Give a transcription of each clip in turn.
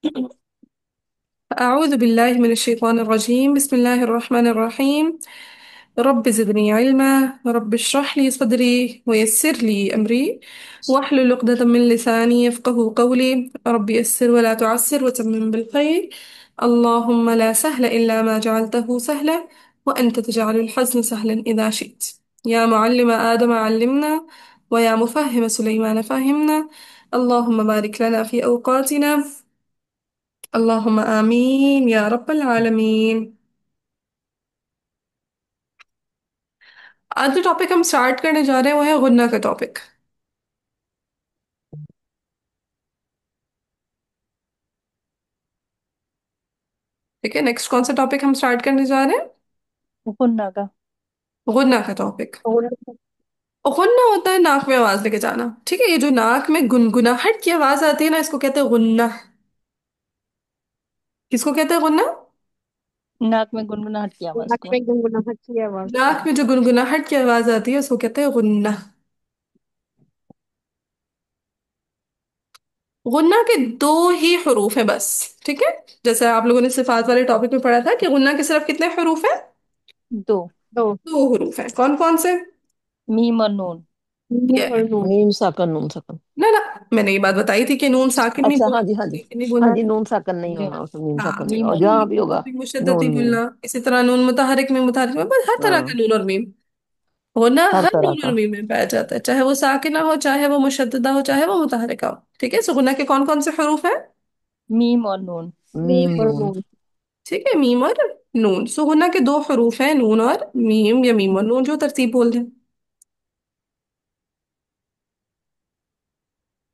أعوذ بالله من الشيطان الرجيم. بسم الله الرحمن الرحيم. رب زدني علما، رب اشرح لي صدري ويسر لي أمري واحلل عقدة من لساني يفقه قولي. رب يسر ولا تعسر وتمم بالخير. اللهم لا سهل إلا ما جعلته سهلا، وأنت تجعل الحزن سهلا إذا شئت. يا معلم آدم علمنا، ويا مفهم سليمان فهمنا. اللهم بارك لنا في أوقاتنا. اللهم آمين يا رب العالمين. आज जो टॉपिक हम स्टार्ट करने जा रहे हैं वो है गुन्ना का टॉपिक। ठीक है, नेक्स्ट कौन सा टॉपिक हम स्टार्ट करने जा रहे हैं? गुन्ना का। गुन्ना का टॉपिक। और गुन्ना होता है नाक में आवाज लेके जाना। ठीक है, ये जो नाक में गुनगुनाहट की आवाज आती है ना, इसको कहते हैं गुन्ना। किसको कहते हैं गुन्ना? नाक में गुनगुनाहट की आवाज नाक को। में गुनगुनाहट की आवाज को। नाक में जो गुनगुनाहट की आवाज आती है उसको कहते हैं गुन्ना। गुन्ना के दो ही हरूफ हैं बस। ठीक है, जैसे आप लोगों ने सिफात वाले टॉपिक में पढ़ा था कि गुन्ना के सिर्फ कितने हरूफ हैं? दो। दो। दो हरूफ हैं। कौन कौन से? मीम और नून। ये और नून। मीम साकन नून साकन। ना ना, मैंने ये बात बताई थी कि नून साकिन नहीं अच्छा, बोलना, हाँ जी, हाँ जी। नहीं हाँ बोलना। जी, नून साकन नहीं जो होना उसमें, मीम हाँ, साकन नहीं, मीम और और जहाँ नून। भी होगा भी मुशद्दत ही नून मीम। बोलना। इसी तरह नून मुतहरिक में, मुतहरिक में, बस हर तरह का हाँ, नून और मीम होना, हर हर तरह नून और का। मीम में पाया जाता है, चाहे वो साकिना हो, चाहे वो मुशद्ददा हो, चाहे वो मुतहरिका हो। ठीक है, सो गुना के कौन कौन से हरूफ हैं? मीम और नून। मीम और नून। नून। ठीक है, मीम और नून। सो गुना के दो हरूफ हैं, नून और मीम, या मीम और नून, जो तरतीब बोल दें।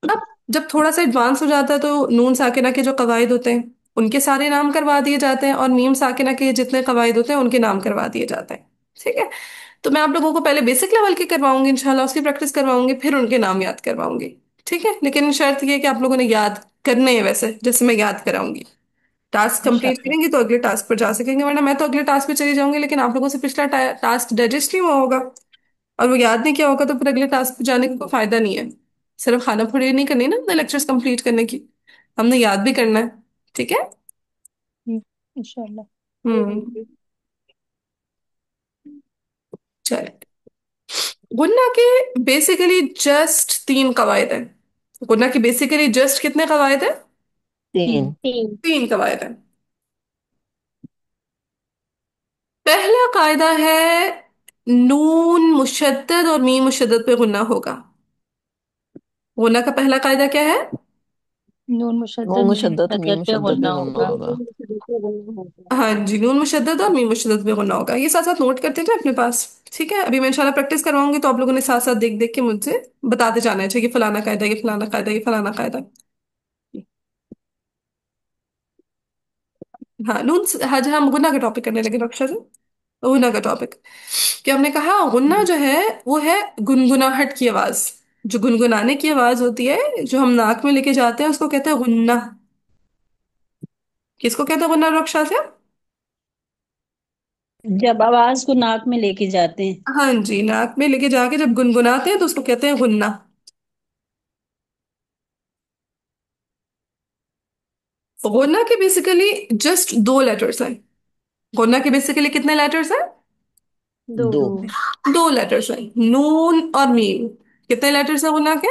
अब जब थोड़ा सा एडवांस हो जाता है तो नून साकिना के जो कवायद होते हैं उनके सारे नाम करवा दिए जाते हैं, और मीम साकिना के जितने कवायद होते हैं उनके नाम करवा दिए जाते हैं। ठीक है, तो मैं आप लोगों को पहले बेसिक लेवल के करवाऊंगी, इंशाल्लाह उसकी प्रैक्टिस करवाऊंगी, फिर उनके नाम याद करवाऊंगी। ठीक है, लेकिन शर्त ये है कि आप लोगों ने याद करने हैं वैसे जैसे मैं याद कराऊंगी। टास्क कंप्लीट इंशाल्लाह। करेंगे तो अगले टास्क पर जा सकेंगे, वरना मैं तो अगले टास्क पे चली जाऊंगी, लेकिन आप लोगों से पिछला टास्क डाइजेस्ट नहीं हुआ होगा और वो याद नहीं किया होगा, तो फिर अगले टास्क पे जाने का कोई फायदा नहीं है। सिर्फ खाना पूरी नहीं करनी ना अपने लेक्चर्स कंप्लीट करने की, हमने याद भी करना है। ठीक है। इंशाल्लाह। हम्म। चल, गुन्ना के बेसिकली जस्ट तीन कवायद हैं। गुन्ना की बेसिकली जस्ट कितने कवायद हैं? तीन। तीन। तीन। तीन कवायद हैं। पहला कायदा है नून मुशद्दद और मीम मुशद्दद पे गुन्ना होगा। गुन्ना का पहला कायदा क्या है? नून नून मुशद्दद मीम मुशद्दत मीम मुशद्दद पे मुशद्दत गुन्ना पे गुन्ना होगा। होगा। हाँ जी, नून मुशद्दद और मीम मुशद्दद पे गुन्ना होगा। ये साथ साथ नोट करते थे अपने पास। ठीक है, अभी मैं इंशाल्लाह प्रैक्टिस करवाऊंगी तो आप लोगों ने साथ साथ देख देख के मुझसे बताते जाना है, ये फलाना कायदा, ये फलाना कायदा, ये फलाना कायदा। हाँ, आज हम गुन्ना का टॉपिक करने लगे रक्षा से। गुन्ना का टॉपिक कि हमने कहा गुन्ना जो है वो है गुनगुनाहट की आवाज। जो गुनगुनाने की आवाज होती है जो हम नाक में लेके जाते हैं उसको कहते हैं गुन्ना। किसको कहते हैं गुन्ना रक्षा से? जब आवाज को नाक में लेके जाते हैं। हाँ जी, नाक में लेके जाके जब गुनगुनाते हैं तो उसको कहते हैं गुन्ना। गुन्ना के बेसिकली जस्ट दो लेटर्स हैं। गुन्ना के बेसिकली कितने लेटर्स हैं? दो। दो। दो। दो लेटर्स हैं, नून और मीम। कितने लेटर्स हैं गुन्ना के?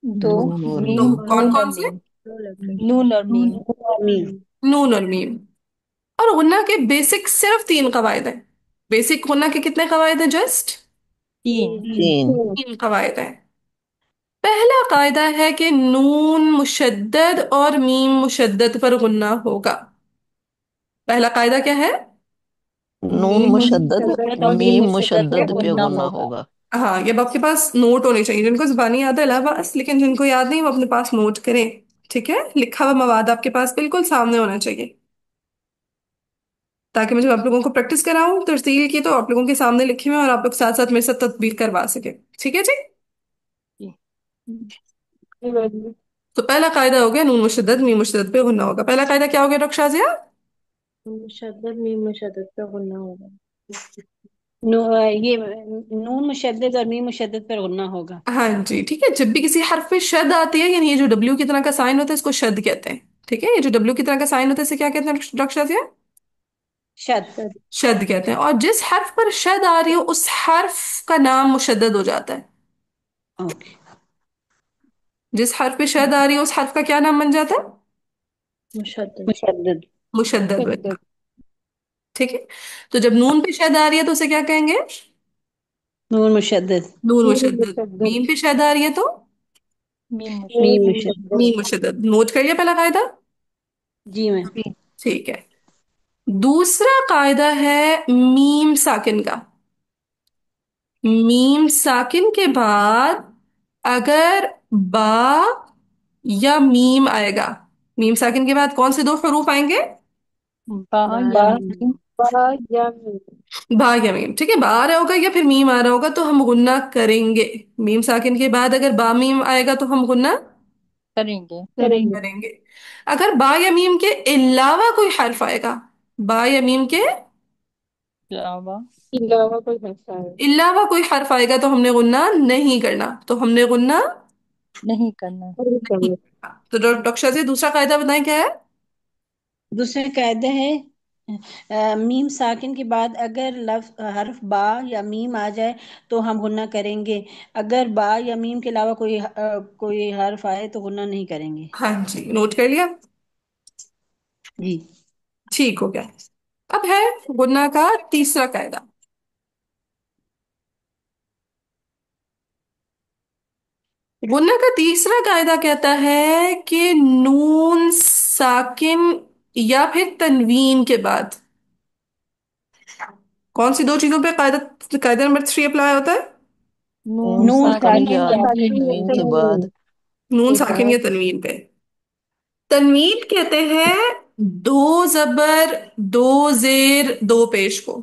दो। नून और दो। Meme meme. कौन नून और कौन से? मीम। दो लेटर। नून और मीम। मीम। नून और मीम। और गुन्ना के बेसिक सिर्फ तीन कवायद हैं। बेसिक गुन्ना के कितने कवायद हैं जस्ट? तीन। तीन। तीन। तीन कवायद हैं। पहला कायदा है कि नून मुशद्दद और मीम मुशद्दद पर गुन्ना होगा। पहला कायदा क्या है? नून नून मुशद्दद मुशद्दद और मीम मीम मुशद्दद पे मुशद्दद पे गुन्ना गुन्ना होगा। होगा। हाँ, ये अब आपके पास नोट होने चाहिए, जिनको जुबानी याद है बस, लेकिन जिनको याद नहीं वो अपने पास नोट करें। ठीक है, लिखा हुआ मवाद आपके पास बिल्कुल सामने होना चाहिए, ताकि मैं जब आप लोगों को प्रैक्टिस कराऊं तरसील की तो आप लोगों के सामने लिखे हुए और आप लोग साथ साथ मेरे साथ तदबीर करवा सके। ठीक है जी। तो पहला कायदा हो गया नून मुशद्दद मीम मुशद्दद पे गुन्ना होगा। पहला कायदा क्या हो गया डॉक्टर शाजिया? मुशद्दद मीम मुशद्दद पे गुन्ना होगा। ये नून मुशद्दद और मीम मुशद्दद पर गुन्ना होगा। हाँ जी, ठीक है, जब भी किसी हर्फ पे शद आती है, यानी ये जो डब्ल्यू की तरह का साइन होता है इसको शद कहते हैं। ठीक है, ये जो डब्ल्यू की तरह का साइन होता है इसे क्या कहते हैं रक्षा से? शद। शद। शद कहते हैं। और जिस हर्फ पर शद आ रही हो उस हर्फ का नाम मुशद्दद हो जाता है। ओके। जिस हर्फ पे शद आ रही हो उस हर्फ का क्या नाम बन जाता है? मुशद्दद। मुशद्दद। मुशद्दद बन जाता है। ठीक है, तो जब नून पे शद आ रही है तो उसे क्या कहेंगे? नून मुशद्दद। नून नून मुशद्दद। मुशद्दद। मीम पे शद आ रही है तो मीम मीम मुशद्दद। मुशद्दद। मीम मुशद्दद। नोट कर लिया पहला कायदा? जी मैं। ठीक है। दूसरा कायदा है मीम साकिन का। मीम साकिन के बाद अगर बा या मीम आएगा, मीम साकिन के बाद कौन से दो हरूफ आएंगे? बा या बा। मीम। बा या मीम। बा या मीम। ठीक है, बा आ रहा होगा या फिर मीम आ रहा होगा तो हम गुन्ना करेंगे। मीम साकिन के बाद अगर बा मीम आएगा तो हम गुन्ना करेंगे। करेंगे। करेंगे। अगर बा या मीम के अलावा कोई हर्फ आएगा, बा या मीम के अलावा अलावा कोई हिस्सा है। अलावा कोई हर्फ आएगा तो हमने गुन्ना नहीं करना, तो हमने गुन्ना नहीं करना। नहीं नहीं करना। करना। तो डॉक्टर से दूसरा कायदा बताएं क्या है? दूसरा कायदा है मीम साकिन के बाद अगर हर्फ बा या मीम आ जाए तो हम गुन्ना करेंगे। अगर बा या मीम के अलावा कोई हर्फ आए तो गुन्ना नहीं करेंगे। हाँ जी, नोट कर लिया। जी। ठीक हो गया। अब है गुन्ना का तीसरा कायदा। गुन्ना का तीसरा कायदा कहता है कि नून साकिन या फिर तनवीन के बाद कौन सी दो चीजों पे कायदा कायदा नंबर 3 अप्लाई होता है? नून नून नून साकिन साकिन या साकिन या या फिर तनवीन के तनवीन बाद। नून के साकिन या बाद तनवीन पे। तनवीन कहते हैं दो जबर दो जेर दो पेश को।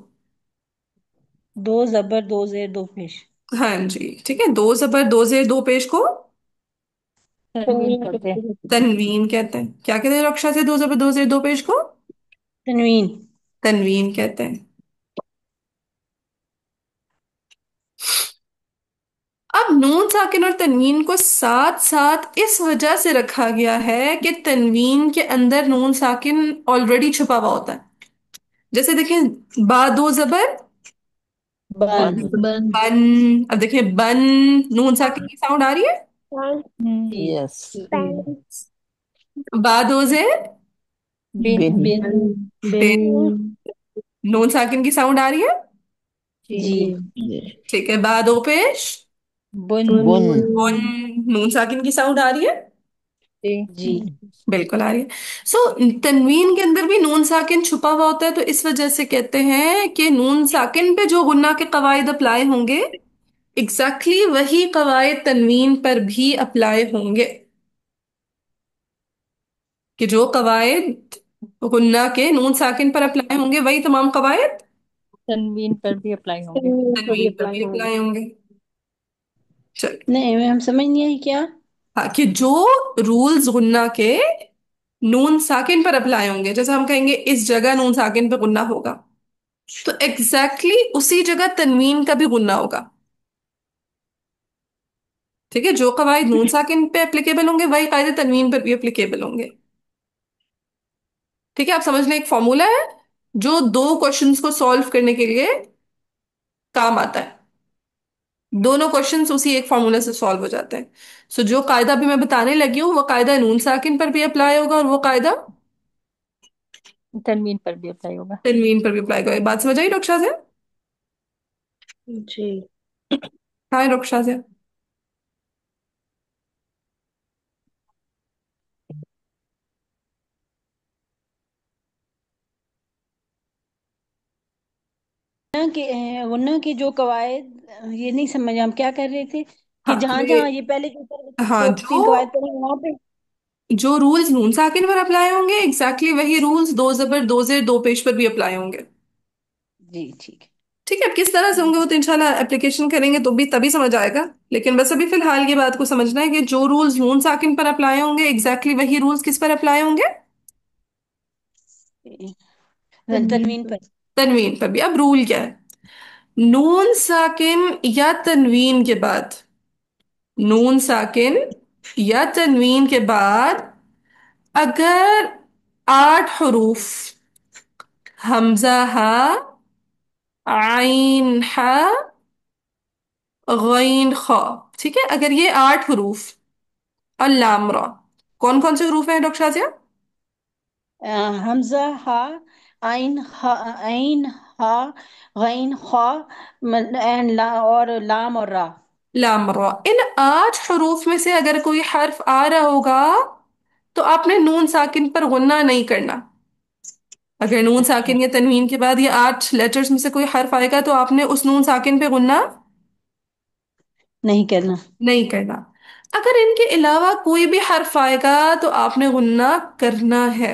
दो जबर दो जेर दो पेश। हाँ जी, ठीक है, दो जबर दो जेर दो पेश को तनवीन तनवीन करते हैं। कहते हैं। तनवीन कहते हैं। क्या कहते हैं रक्षा से? दो जबर दो जेर दो पेश को तनवीन। तनवीन कहते हैं। अब नून साकिन और तनवीन को साथ साथ इस वजह से रखा गया है कि तनवीन के अंदर नून साकिन ऑलरेडी छुपा हुआ होता है। जैसे देखें, बा दो जबर बन। बन। बन। बन। अब देखिए बन, नून साकिन की साउंड आ रही है। पान। जी। यस। पान। बा दो जेर बिन। बिन। बिन। बन। बिन, बिन। नून साकिन की साउंड आ रही है। जी। जी। ये ठीक है, बा दो पेश बुन। बुन। बुन। बुन, नून साकिन की साउंड आ रही है। जी। जी। बिल्कुल आ रही है। सो तनवीन के अंदर भी नून साकिन छुपा हुआ होता है, तो इस वजह से कहते हैं कि नून साकिन पे जो गुन्ना के कवायद अप्लाई होंगे एग्जैक्टली वही कवायद तनवीन पर भी अप्लाई होंगे। कि जो कवायद गुन्ना के नून साकिन पर अप्लाई होंगे वही तमाम कवायद तनवीन पर भी अप्लाई होंगे। तनवीन को भी तनवीन पर अप्लाई भी होंगे। अप्लाई होंगे। चलिए। नहीं मैं हम समझ नहीं आई क्या। हाँ, कि जो रूल्स गुन्ना के नून साकिन पर अप्लाई होंगे, जैसे हम कहेंगे इस जगह नून साकिन पे गुन्ना होगा, तो एग्जैक्टली exactly उसी जगह तनवीन का भी गुन्ना होगा। ठीक है, जो कवायद नून साकिन पे एप्लीकेबल होंगे वही कायदे तनवीन पर भी एप्लीकेबल होंगे। ठीक है, आप समझ लें, एक फॉर्मूला है जो दो क्वेश्चंस को सॉल्व करने के लिए काम आता है। दोनों क्वेश्चंस उसी एक फॉर्मूला से सॉल्व हो जाते हैं। सो जो कायदा भी मैं बताने लगी हूँ वो कायदा नून साकिन पर भी अप्लाई होगा और वो कायदा तनवीन पर भी अप्लाई होगा। तनवीन पर भी अप्लाई होगा। बात समझ आई डॉक्टर से? जी। हाँ डॉक्टर से। वरना के जो कवायद ये नहीं समझ हम क्या कर रहे थे कि हाँ जहां जहां ये पहले जो हाँ, दो तीन कवायद पढ़े वहां पे। जो रूल्स नून साकिन पर अप्लाई होंगे एग्जैक्टली exactly वही रूल्स दो जबर दो जेर दो पेश पर भी अप्लाई होंगे। जी ठीक ठीक है, अब किस तरह से होंगे वो तो इंशाल्लाह एप्लीकेशन करेंगे तो भी तभी समझ आएगा। लेकिन बस अभी फिलहाल ये बात को समझना है कि जो रूल्स नून साकिन पर अप्लाई होंगे एग्जैक्टली वही रूल्स किस पर अप्लाई होंगे? है। तनवीन पर। तनवीन पर भी। अब रूल क्या है? नून साकिन या तनवीन के बाद, नून साकिन या तनवीन के बाद अगर 8 हरूफ हमजा हा, आइन हा, गैन खा, ठीक है, अगर ये 8 हरूफ और लाम रा, कौन कौन से हरूफ हैं डॉक्टर शाजिया? हमजा हा, आइन हा, गैन खा, और लाम और रा। लाम रा। इन 8 हरूफ में से अगर कोई हर्फ आ रहा होगा तो आपने नून साकिन पर गुन्ना नहीं करना। अगर नून अच्छा, साकिन या तनवीन के बाद ये 8 लेटर्स में से कोई हर्फ आएगा तो आपने उस नून साकिन पे गुन्ना नहीं करना। नहीं करना। अगर इनके अलावा कोई भी हर्फ आएगा तो आपने गुन्ना करना है।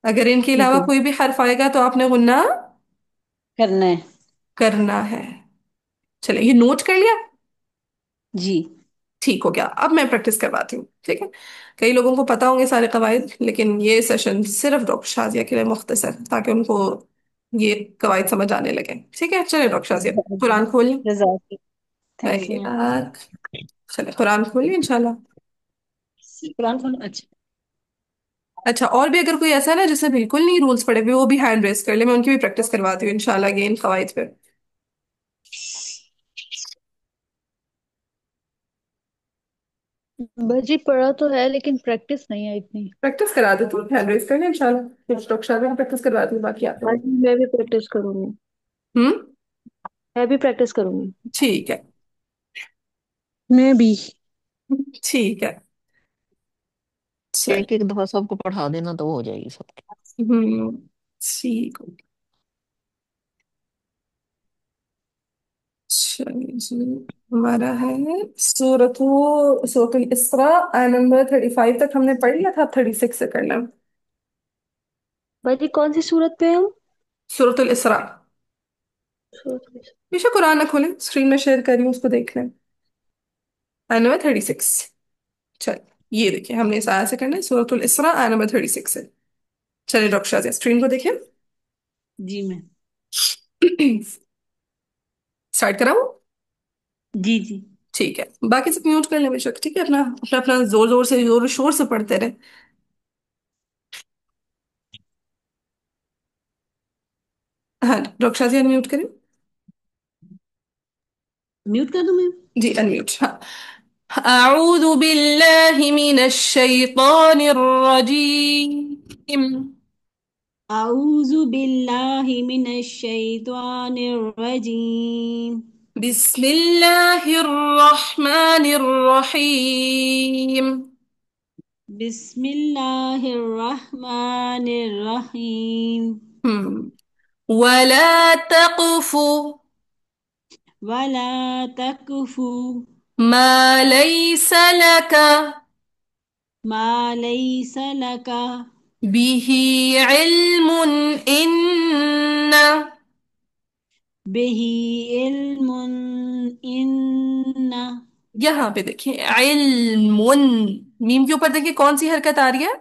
अगर इनके ठीक अलावा है, कोई भी हर्फ आएगा तो आपने गुन्ना करना है। करना है। चलिए, ये नोट कर लिया? जी। ठीक हो गया। अब मैं प्रैक्टिस करवाती हूँ, ठीक है। कई लोगों को पता होंगे सारे कवायद, लेकिन ये सेशन सिर्फ डॉक्टर शाजिया के लिए मुख्तसर, ताकि उनको ये कवायद समझ आने लगे। ठीक है, चलिए डॉक्टर शाजिया, कुरान खोल लें। जजाक, थैंक्स मैम। अ, चलिए कुरान खोल लें इंशाल्लाह। कुरान खोलो। अच्छा, अच्छा, और भी अगर कोई ऐसा है ना जिसने बिल्कुल नहीं रूल्स पढ़े हुए, वो भी हैंड रेस कर ले, मैं उनकी भी प्रैक्टिस करवाती हूँ इंशाल्लाह ये इन कवायद पे। बाजी पढ़ा तो है लेकिन प्रैक्टिस नहीं है इतनी। प्रैक्टिस करा देती हूँ, हैंड रेस कर ले इंशाल्लाह, कुछ डॉक्टर शाजिया को प्रैक्टिस करवाती हूँ, बाकी आप आज लोग। मैं भी प्रैक्टिस करूंगी। हम्म। मैं भी प्रैक्टिस करूंगी। ठीक है। मैं भी। ठीक है। चल। एक एक दफा सबको पढ़ा देना तो हो जाएगी सबकी। हम्म। ठीक हो। चलिए जी, हमारा है सूरतुल इसरा, आय नंबर 35 तक हमने पढ़ लिया था, 36 से करना। बाजी कौन सी सूरत पे हम? सूरतुल इसरा। सूरत पीछे कुरान ना खोलें, स्क्रीन में शेयर करी हूँ, उसको देख लें। I number 36। चल, ये देखिए, हमने इस आयत से करना है, सूरतुल इसरा आय नंबर 36 से। चलिए डॉक्टर शाह स्क्रीन को देखिए। जी मैं। स्टार्ट कराऊं? जी जी। ठीक है, बाकी सब म्यूट कर लें बेशक, ठीक है, अपना अपना अपना जोर जोर से, जोर शोर से पढ़ते रहे। हाँ, डॉक्टर शाह अनम्यूट करें। म्यूट कर दूं मैं? जी अनम्यूट, हाँ। أعوذ بالله من الشيطان الرجيم आऊज़ु बिल्लाहि मिनश शैतानिर रजीम। بسم الله الرحمن الرحيم बिस्मिल्लाहिर रहमानिर रहीम। هم. ولا تقف वला तकफू ما ليس لك मा लैसा लका به علم إن बिही इल्मुन इन्ना। यहाँ पे देखिए, इल्मुन, मीम के ऊपर देखिए कौन सी हरकत आ रही है?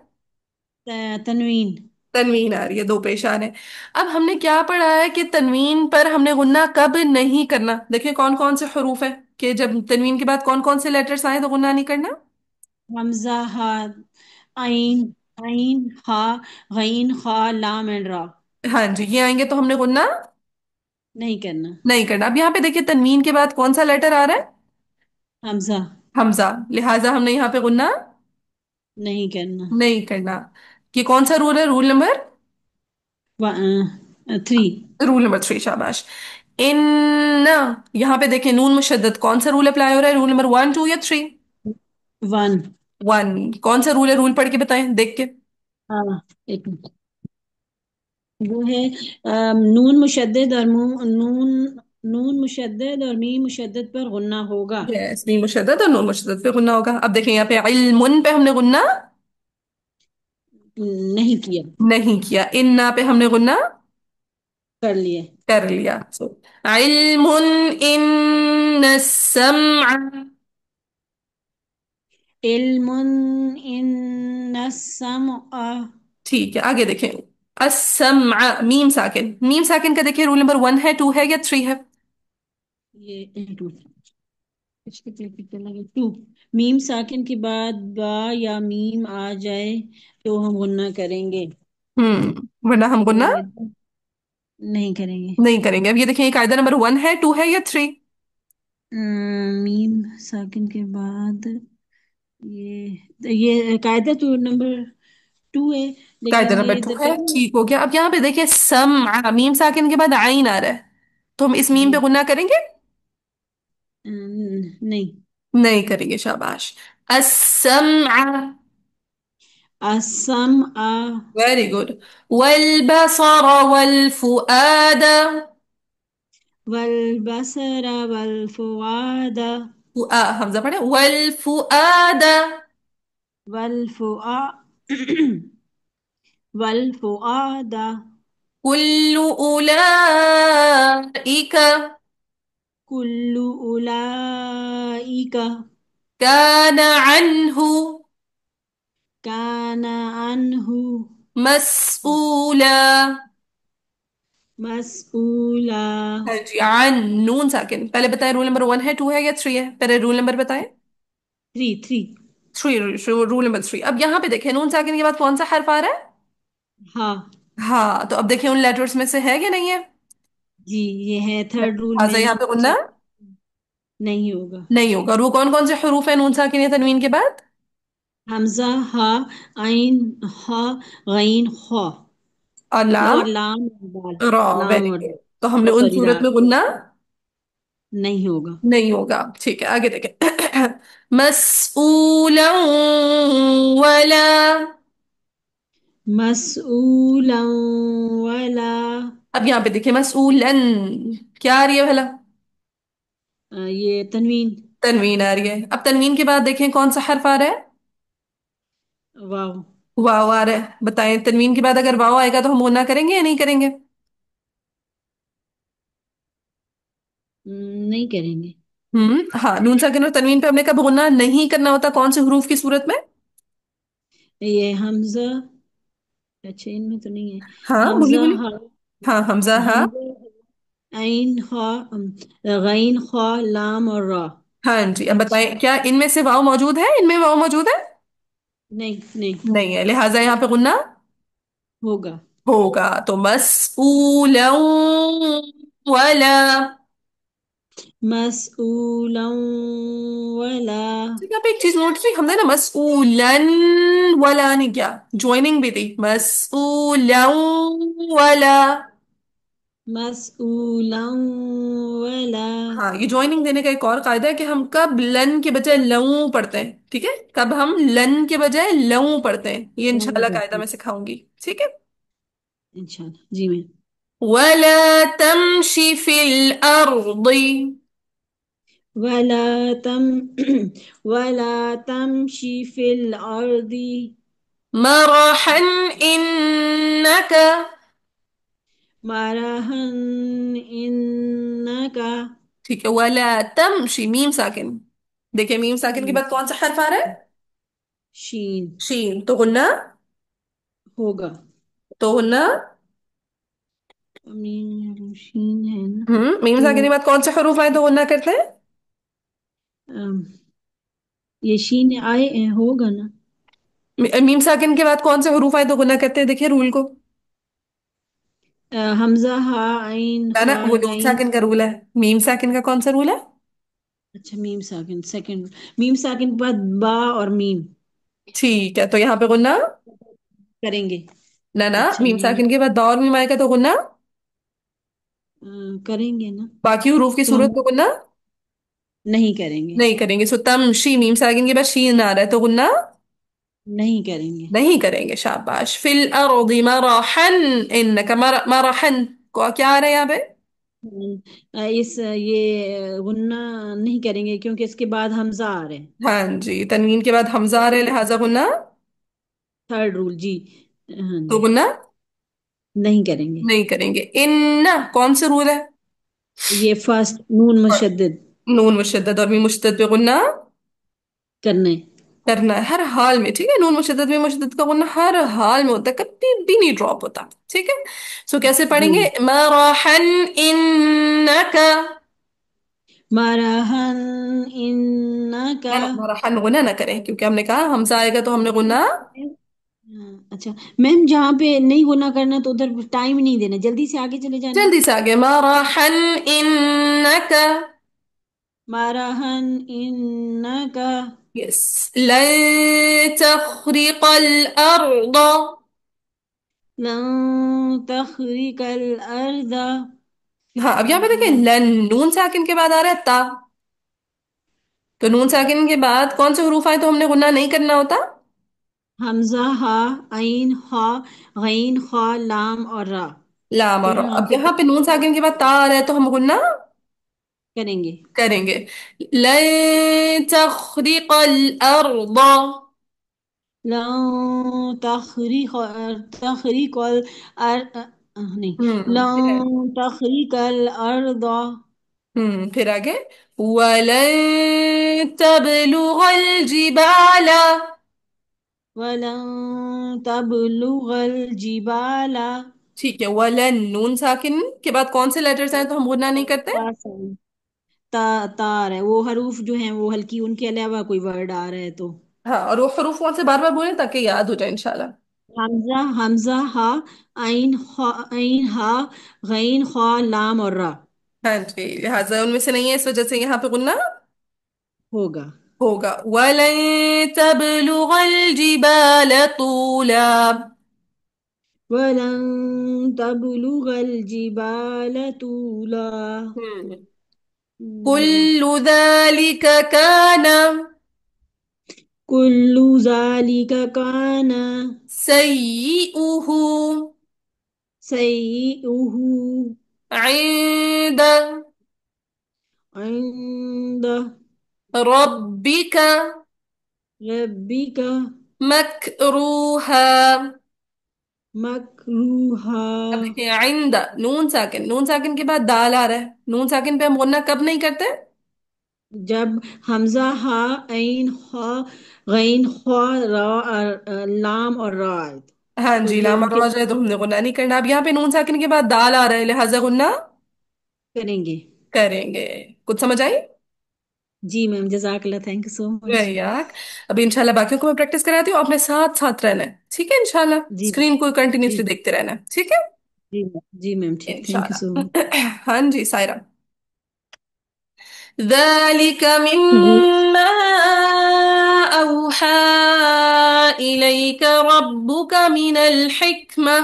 तनवीन। तनवीन आ रही है, दो पेशान है। अब हमने क्या पढ़ा है कि तनवीन पर हमने गुन्ना कब नहीं करना। देखिए कौन कौन से हरूफ है कि जब तनवीन के बाद कौन कौन से लेटर्स आए तो गुन्ना नहीं करना। हमजा हा, आइन आइन हा, गईन खा, लाम एंड रा। हाँ जी, ये आएंगे तो हमने गुन्ना नहीं करना। नहीं करना। अब यहाँ पे देखिए तनवीन के बाद कौन सा लेटर आ रहा है? हमजा। हमजा, लिहाजा हमने यहाँ पे गुन्ना नहीं करना। नहीं करना। ये कौन सा रूल है? Rule number 3। रूल नंबर 3, शाबाश। इन, यहाँ पे देखिए नून मुशद्दद, कौन सा रूल अप्लाई हो रहा है? रूल नंबर 1, 2 या 3? 1। 1। कौन सा रूल है? रूल पढ़ के बताएं देख के। हाँ, एक मिनट। वो है नून मुशद्दद और नून मुशद्दद और मीम मुशद्दद पर गुन्ना होगा। यस, मीम मुशद्दद और नून मुशद्दद पे गुन्ना होगा। अब देखें यहाँ पे इल्मुन पे हमने गुन्ना नहीं किया। नहीं किया। इन्ना पे हमने गुन्ना कर लिए। कर लिया। सो इल्मुन इन्न सम्अ, इल्मुन इन्ना समअ। ठीक है, आगे देखें। अस्सम्अ, मीम साकिन, मीम साकिन का देखिए रूल नंबर 1 है, 2 है या 3 है? ये एक मिनट। इसके कैपिटल लगे टू। मीम साकिन के बाद बा या मीम आ जाए तो हम गुन्ना करेंगे। वरना हम गुन्ना कायदा नहीं करेंगे। नहीं करेंगे। अब ये देखिए, कायदा नंबर 1 है, 2 है या 3? मीम साकिन के बाद ये कायदा तो नंबर टू है, कायदा लेकिन नंबर ये 2 इधर है, करेंगे। ठीक हो गया। अब यहाँ पे देखिए, सम मीम साकिन के बाद आइन आ रहा है, तो हम इस मीम पे जी। गुन्ना करेंगे? नहीं। नहीं करेंगे, शाबाश। असम, असम आ। Very good. वल वल फुआद, वल बसरा वल फुआदा। फुआ हमजा पढ़े, वल फुआद, वल फुआ वल फुआदा। कुल्लु उलाइका कुल्लु उलाइका कान अन्हु काना अनहु मसऊला। मसऊला। हाँ जी, आन नून साकिन। पहले बताएं, रूल नंबर 1 है, 2 है या 3 है? पहले रूल नंबर बताएं। Three three. 3, rule number 3। अब यहाँ पे देखें, नून साकिन के बाद कौन सा हर्फ आ रहा है? हाँ हाँ, तो अब देखिए उन लेटर्स में से है कि नहीं है? जी, ये है थर्ड रूल लिहाजा में। यहाँ पे गुन्ना नहीं होगा। नहीं होगा। और वो कौन कौन से हरूफ है नून साकिन या तनवीन के बाद? हमजा हा आइन हा गैन खा और लाम, और लाम और दाल। रॉ। लाम वेरी और गुड। तो हमने उन सॉरी सूरत दाल। में गुन्ना नहीं होगा। नहीं होगा। ठीक है, आगे देखें। मसऊला वला। मसऊला वाला। अब यहाँ पे देखिए, मसऊलन क्या आ रही है भला? ये तनवीन। तनवीन आ रही है। अब तनवीन के बाद देखें कौन सा हर्फ आ रहा है? वाव। वाव आ रहा है। बताएं, तनवीन के बाद अगर वाव आएगा तो हम गुन्ना करेंगे या नहीं करेंगे? नहीं करेंगे। हाँ, नून साकिन और तनवीन पे हमने कब गुन्ना नहीं करना होता, कौन से हरूफ की सूरत में? ये हमजा। अच्छा, इनमें तो नहीं है। हाँ बोलिए हमजा बोलिए। हा। हाँ, हमजा हाँ। हमजा आइन खा गैन खा लाम और रा। हाँ जी, अब अच्छा। बताएं, क्या इनमें से वाव मौजूद है? इनमें वाव मौजूद है? नहीं नहीं नहीं है, लिहाजा यहाँ पे गुन्ना होगा। होगा। तो मसऊला वला। मसऊला वाला। तो यहाँ पे एक चीज नोट की हमने ना, मसऊलन वला नहीं किया, ज्वाइनिंग भी थी, मसऊला वला। मसऊला वाला। हाँ, ये ज्वाइनिंग देने का एक और कायदा है कि हम कब लन के बजाय लऊ पढ़ते हैं, ठीक है? कब हम लन के बजाय लऊ पढ़ते हैं, ये नहीं इंशाल्लाह कायदा करते। मैं सिखाऊंगी, ठीक है? इंशाल्लाह जी। मैं वला तमशी फिल अर्दी वला तम वला तमशी फिल अर्दी मरहन इन्नक। मरहन इन्नका। ठीक है, वला तमशी मीम साकिन। देखिए, मीम साकिन के बाद कौन सा हर्फ आ रहा है? शीन शीन। तो गुन्ना, होगा। तो गुन्ना। मीम शीन है ना। मीम तो साकिन के बाद कौन से हरूफ आए तो गुन्ना करते हैं? अम, ये शीन आए होगा ना। मीम साकिन के बाद कौन से हरूफ आए तो गुन्ना करते हैं? देखिए रूल को। हमजा हा आइन ना ना, खा वो नून गैन। साकिन का रूल है। मीम साकिन का कौन सा रूल है? अच्छा, मीम साकिन सेकंड। मीम साकिन के बाद बा और मीम ठीक है, तो यहाँ पे गुन्ना करेंगे। ना ना, अच्छा मीम मीम साकिन के बाद दौ और मीम आएगा तो गुन्ना। करेंगे ना। बाकी हरूफ की तो सूरत हम में गुन्ना नहीं करेंगे। नहीं करेंगे। सो तम शी, मीम साकिन के बाद शीन आ रहा है तो गुन्ना नहीं करेंगे। नहीं करेंगे, शाबाश। फिल अर्दी मरहन इन्नक मरहन को क्या आ रहा है यहाँ पे? इस ये गुन्ना नहीं करेंगे क्योंकि इसके बाद हमजा आ रहे हैं। हाँ जी, तनवीन के बाद हमजा आ रहा है, लिहाजा गुन्ना थर्ड रूल जी। हाँ तो जी। गुन्ना नहीं करेंगे। नहीं करेंगे। इन्ना कौन सा रूल है? ये फर्स्ट नून मुशद्दद नून मुशद्दद और मीम मुशद्दद पे गुन्ना करना है। करना है हर हाल में, ठीक है? नून मुशद्दद में मुशद्दद का गुन्ना हर हाल में होता है, कभी भी नहीं ड्रॉप होता, ठीक है? सो कैसे जी। पढ़ेंगे? मरहन इन्नका। मरहन इन्नका। हमारा हन गुना ना करें, क्योंकि हमने कहा हमजा आएगा तो हमने गुना। हाँ, अच्छा मैम, जहाँ पे नहीं गुना करना तो उधर टाइम नहीं देना, जल्दी से आगे चले जाना। जल्दी से आगे, मरहन इन्नका। मरहन इन्नका यस। लन तखरिकल अर्द। लन तखरिकल अर्द। हाँ, अब यहाँ पे देखें, लन नून साकिन के बाद आ रहा है ता। तो नून साकिन के बाद कौन से हरूफ आए तो हमने गुन्ना नहीं करना होता? हमजा हा, आइन हा, गैन खा, लाम और रा। लाम तो और रा। यहाँ अब पे यहाँ पे नून साकिन के बाद ता आ रहा है तो हम गुन्ना करेंगे। करेंगे। लन तखरिकल अर्द। लन तखरिकल नहीं, फिर है। लन तखरिकल अर्द। फिर आगे, वलन तबलुगल जिबाला। वलन तबलुगल जिबाला। ठीक है, वलन नून साकिन के बाद कौन से लेटर्स हैं तो हम गुन्ना नहीं करते? आसान। ता तार है वो, हरूफ जो हैं वो हल्की, उनके अलावा कोई वर्ड आ रहा है तो। हाँ, और वो हरूफ कौन से बार बार बोले ताकि याद हो जाए इंशाल्लाह। हमजा, हमजा हा, आइन हा, गैन खा, लाम और रा हाँ जी, लिहाजा उनमें से नहीं है, इस वजह से यहाँ पे गुन्ना होगा। होगा। वलन तबलुगल जिबाल तूला। वलन तबलुगल जिबाल तूला। हम्म हाँ। कुल्लु ذلك कान कुल्लु ज़ालिका काना सय्यिउहु सय्यिउहु عند इंद रब्बिक रब्बिका मकरूहा। मकरूहा। अब देखिए, आइंदा नून साकिन, नून साकिन के बाद दाल आ रहा है। नून साकिन पे हम गुन्ना कब नहीं करते? जब हमजा हा, ऐन हा, गैन खा, रा लाम और रा आए हाँ तो जी, ये लामा उनके रोजा है तो हमने गुन्ना नहीं करना। अब यहाँ पे नून साकिन के बाद दाल आ रहा है, लिहाजा गुन्ना करेंगे। करेंगे। कुछ समझ आई? जी मैम, जजाकल्ला, थैंक यू सो मच। याक। अभी इंशाल्लाह बाकियों को मैं प्रैक्टिस कराती हूँ, अपने साथ साथ रहना है, ठीक है? इंशाल्लाह जी स्क्रीन को जी कंटिन्यूसली देखते रहना है, ठीक है? जी मैम, ठीक, थैंक यू सो मच। इंशाल्लाह। हाँ जी सायरा। ذلك مما أوحى إليك ربك من الحكمة.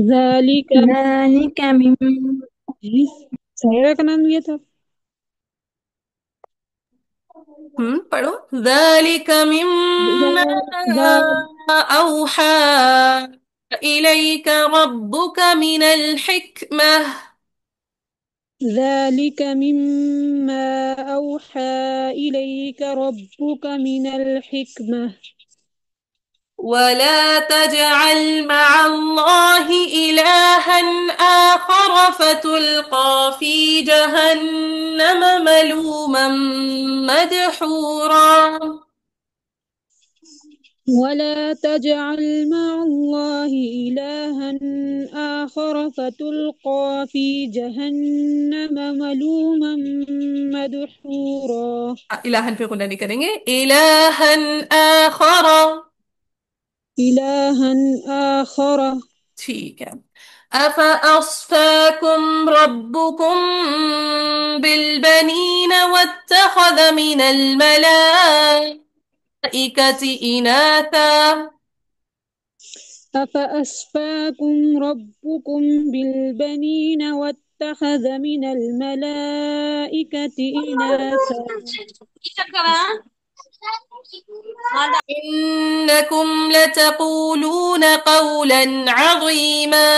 ذالک ذلك من सायरा का नाम लिया था। पढ़ो। ذلك مما أوحى إليك ربك من الحكمة. ذلك مما أوحى إليك ربك من الحكمة. ولا تجعل مع الله إلها آخر فتلقى في جهنم ملوما مدحورا. ولا تجعل مع الله إلها آخر فتلقى في جهنم ملوما مدحورا. इलाहन पे गुना नहीं करेंगे, इलाहन आखर। إلها آخر. ठीक है। أفأصفاكم ربكم بالبنين واتخذ من الملائكة إناثا. أفأسفاكم ربكم بالبنين واتخذ من الملائكة إناثا. إنكم لتقولون قولا عظيما.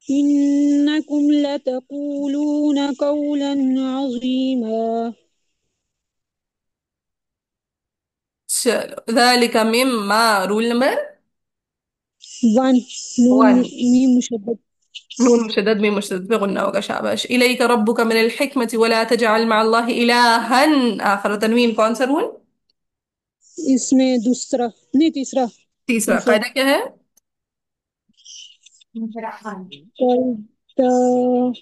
إنكم لتقولون قولا عظيما. चलो, ذلك مما रूल नंबर वन नून 1। मीम मुशद्दद. नून मुशद्दद में मुशद्दद पे गुन्ना होगा, शाबाश। इलैक रब्बुका मिनल हिकमति वला तजअल मअल्लाहि इलाहन आखर। तनवीन कौन सा रूल? इसमें दूसरा नहीं, तीसरा. तीसरा। तीसरा. कायदा क्या है? कल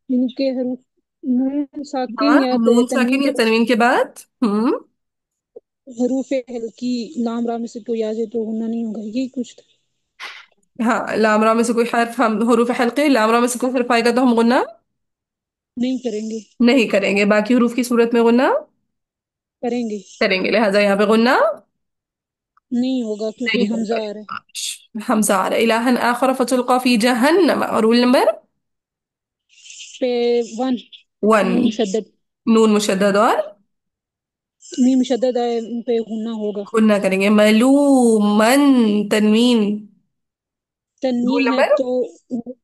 इनके हरूफ नून हाँ, साकिन या नून तनवीन साकिन या के बाद तनवीन के बाद। हरूफ हल्की लाम रा में से कोई आ जाए तो गुन्ना नहीं होगा, यही कुछ था। हाँ, लामरा में से कोई हर्फ, हम हरूफ हल्के लामरा में से कोई हर्फ आएगा तो हम गुन्ना नहीं करेंगे। नहीं करेंगे, बाकी हरूफ की सूरत में गुन्ना करेंगे। करेंगे, लिहाजा यहाँ पे गुन्ना नहीं होगा क्योंकि नहीं हमजा होगा। आ रहा है। हमजा आ रहा है। इलाहन आखर फतुल्का फी जहन्नम, और रूल नंबर पे वन। वन। नून मुशद्दद। नून मुशद्दद और मीम मुशद्दद है, उन पे गुन्ना होगा। गुन्ना करेंगे। मलूमन, तनवीन। रूल तनवीन है नंबर, तो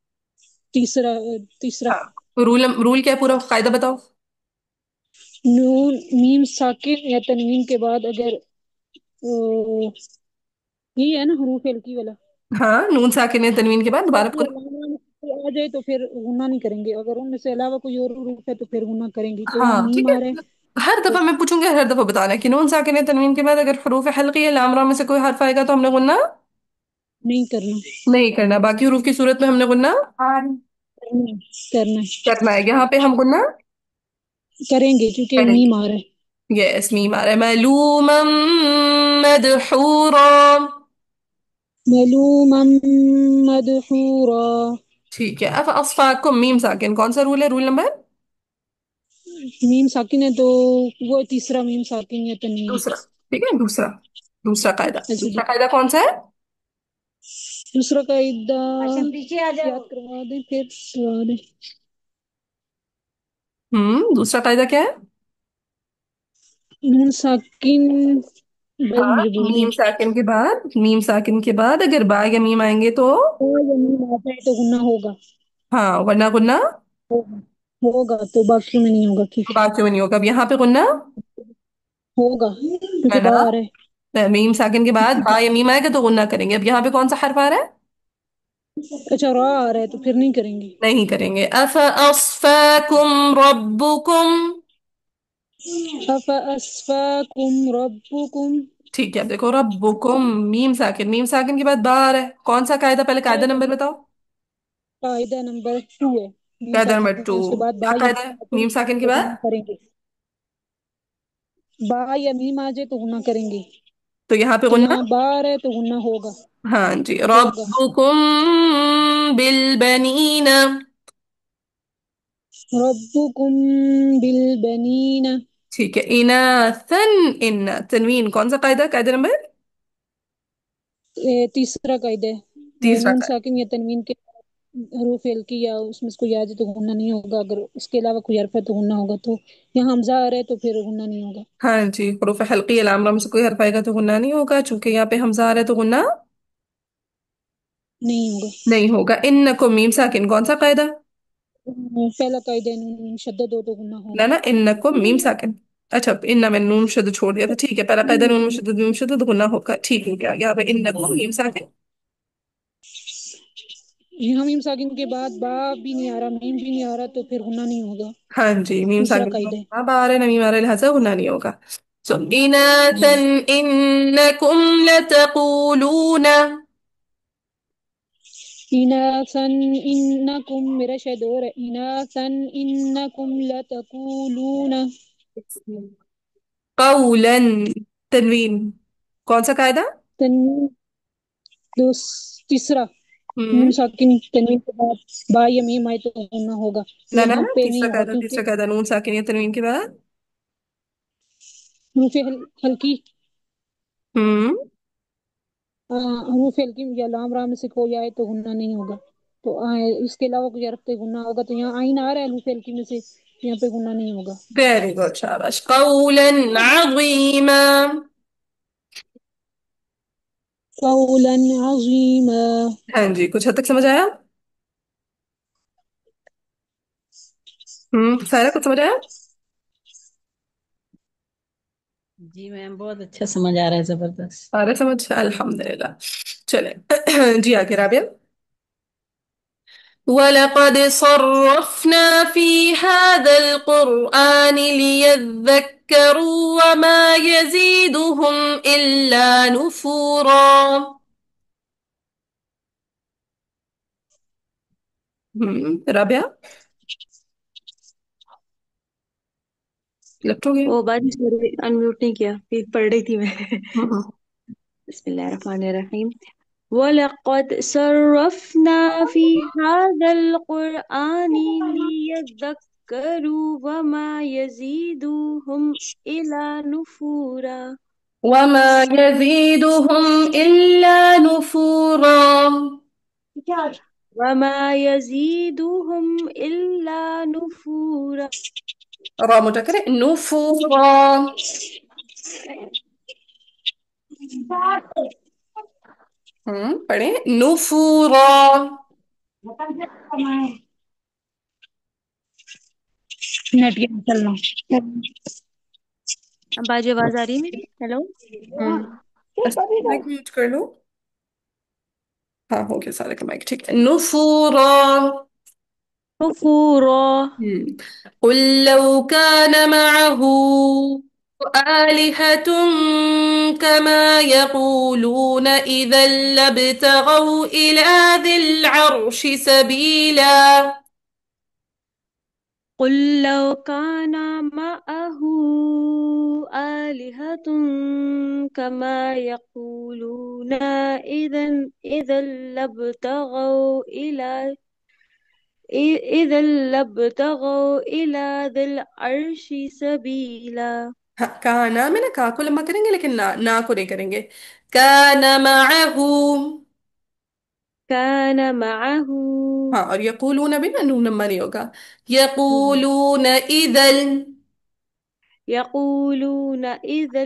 तीसरा। तीसरा। हाँ, रूल क्या है पूरा कायदा बताओ। नून मीम साकिन या तनवीन के बाद अगर यही है ना हरूफ हल्की वाला। हाँ, नून साकिन है तनवीन के बाद दोबारा बाकी पूरा। अलावा में से आ जाए तो फिर गुना नहीं करेंगे, अगर उनमें से अलावा कोई और हरूफ है तो फिर गुना करेंगे, तो यहाँ हाँ मीम ठीक है, आ रहा है हर दफा तो मैं पूछूंगी, हर दफा बताना है कि नून साकिन है तनवीन के बाद अगर हरूफ हल्की है लामरा में से कोई हर्फ आएगा तो हमने गुन्ना नहीं करना। नहीं करना, बाकी हरूफ की सूरत में हमने गुन्ना करना है। करना है। करना है। यहाँ पे हम गुन्ना करेंगे क्योंकि करेंगे। मीम आ रहा है। यस, मीम आ रहा है। मलूमम मदहूरा। मलूमम मदहूरा। ठीक है। अब अस्फाकुम, मीम साकिन, कौन सा रूल है, रूल नंबर मीम साकिन है तो वो तीसरा मीम साकिन या तनवीन। दूसरा। ठीक है, दूसरा। दूसरा कायदा, अच्छा दूसरा कायदा कौन सा है। दूसरा कायदा पीछे आ जाओ, याद करवा दें फिर करवा दें। दूसरा कायदा क्या है। नून साकिन भाई हाँ, मुझे भूल गई। मीम साकिन के बाद अगर बा या मीम आएंगे तो या मीम आ जाए तो गुना होगा। हाँ, वरना गुन्ना होगा। होगा तो बाकी में नहीं होगा ठीक बाकी में नहीं होगा। अब यहाँ पे गुन्ना होगा क्योंकि है ना। बाहर है। मीम साकिन के बाद बा या मीम आएगा तो गुन्ना करेंगे। अब यहाँ पे कौन सा हर्फ आ रहा है, अच्छा रा आ रहा है तो फिर नहीं करेंगे। नहीं करेंगे। अफ अस्फाकुम रब्बुकुम। अफ अस्फाकुम रब्बुकुम। ठीक है, अब देखो रब्बुकुम, मीम साकिन के बाद बा आ रहा है। कौन सा कायदा, पहले कायदा नंबर बताओ। कायदा नंबर 2 है। मीम कायदा नंबर टू, साकिन उसके बाद बा क्या या कायदा है मीम आ जाए मीम साकिन के तो बाद। गुना करेंगे। बा या मीम आ जाए तो गुना करेंगे। तो यहाँ पे तो गुन्ना, यहाँ बा आ रहा है तो गुना होगा। हाँ जी, होगा। रब्बुकुम बिलबनीना। रब्बुकुम बिल बनीना। ठीक है। इनाथन, इन तनवीन, कौन सा कायदा, कायदा नंबर तीसरा कायदा है। तीसरा नून कायदा। साकिन या तनवीन के हरूफ हल्की या उसमें से कोई आ जाए तो गुना नहीं होगा, अगर उसके अलावा कोई हरफ है तो गुना होगा, तो यहाँ हमजा आ रहा है तो फिर गुना नहीं होगा। हाँ जी, हुरूफ हल्की अलाम में से कोई हर्फ आएगा तो गुन्ना नहीं होगा, चूंकि यहाँ पे हमजा आ रहा है तो गुन्ना नहीं होगा। नहीं होगा। इन्नकुम, मीम साकिन, कौन सा कायदा। पहला कायदा है, नून शद्दद हो तो गुना ना होगा। ना, इन्नकुम मीम साकिन। अच्छा, इन्ना मैंने नून शुद्ध छोड़ दिया था। ठीक है, पहला कायदा नून शुद्ध, नून शुद्ध तो गुन्ना होगा। ठीक है, क्या यहाँ पे इन्नकुम मीम साकिन। यहाँ मीम साकिन के बाद बा भी नहीं आ रहा, मीम भी नहीं आ रहा, तो फिर गुना नहीं होगा। हाँ जी, मीम तीसरा साकिन कायदा है। अब आ रहे, नमीम आ रहे, लिहाजा गुन्ना नहीं होगा। सो इनातन इन्नकुम लतकूलूना। इनासन इन्नकुम, मेरा शायद और है, इनासन इन्नकुम लतकूलूना। कौलन, तनवीन, कौन सा कायदा। तन्वीन दोस तीसरा। हम्म नून साकिन तन्वीन के बाद बा या मीम आए तो गुना होगा, तो ना ना यहाँ ना, पे नहीं होगा तीसरा क्योंकि कायदा नून साकिन या तनवीन के बाद। हरूफ हल्की हम्म हरूफ हल्की या लाम राम में से कोई आए तो गुना नहीं होगा, तो इसके अलावा कोई हरफ पे गुना होगा, तो यहाँ आइन आ रहा है हरूफ हल्की में से, यहाँ पे गुना नहीं होगा। वेरी गुड, शाबाश। कौलन अज़ीमा। कौलन अज़ीमा। हाँ जी, कुछ हद तक समझ आया। सारा कुछ समझ आया। जी मैम, बहुत अच्छा समझ आ रहा है, जबरदस्त। सारा समझ, अल्हम्दुलिल्लाह। चले जी, आगे राबिया। वलक़द सर्रफ़ना फ़ी हाज़ल क़ुरआन लियذक्करू वमा यज़ीदुहुम इल्ला नुफूरा। राबिया। लेफ्ट हो गया। ओ बाजी सॉरी, अनम्यूट नहीं किया, फिर पढ़ रही थी मैं। हम्म। बिस्मिल्लाहिर्रहमानिर्रहीम। वलक़द सर्रफ़ना फ़ी हाज़ल क़ुरआनि लियज़्ज़क्करू वमा यज़ीदुहुम इल्ला नुफ़ूरा। वमा यज़ीदुहुम इल्ला नुफूरा। वमा यज़ीदुहुम इल्ला नुफ़ूरा। را مذكر नुफूरा। पढ़े नुफूरा। नेट गेम चलना। अब बाजी आवाज आ रही है मेरी? हेलो। माइक म्यूट कर लो। हाँ हो गया सारे का माइक ठीक है। नुफूरा। नुफ़ूरा। قل لو كان معه آلهة كما يقولون إذا لابتغوا إلى ذي العرش سبيلا. قل لو كان معه آلهة كما يقولون إذا لابتغوا إلى ذي العرش سبيلا. हाँ काना में ना का को लंबा करेंगे लेकिन ना को नहीं करेंगे। काना معه। كان معه हाँ और यकूलून भी ना नून लंबा नहीं होगा। यकूलून इदल। يقولون إذا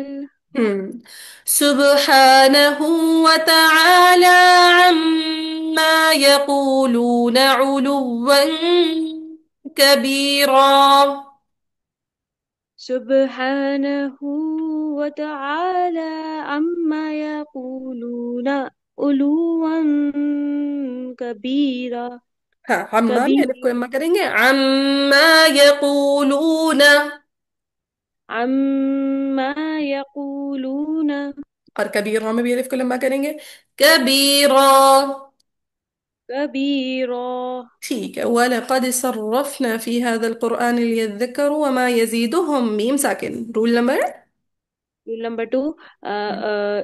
हम्म سبحانه وتعالى عما يقولون علوا كبيرا. سبحانه وتعالى عما يقولون علوا كبيرا. हाँ عما में कबीर। अलिफ को लंबा करेंगे عما يقولون। अम्मा यकूलून। और कबीरा में भी अलिफ को लंबा करेंगे कबीरा। कबीरा। ठीक है। ولقد صرفنا في هذا القرآن ليذكروا وما يزيدهم मीम साकिन रूल नंबर। Rule number 2।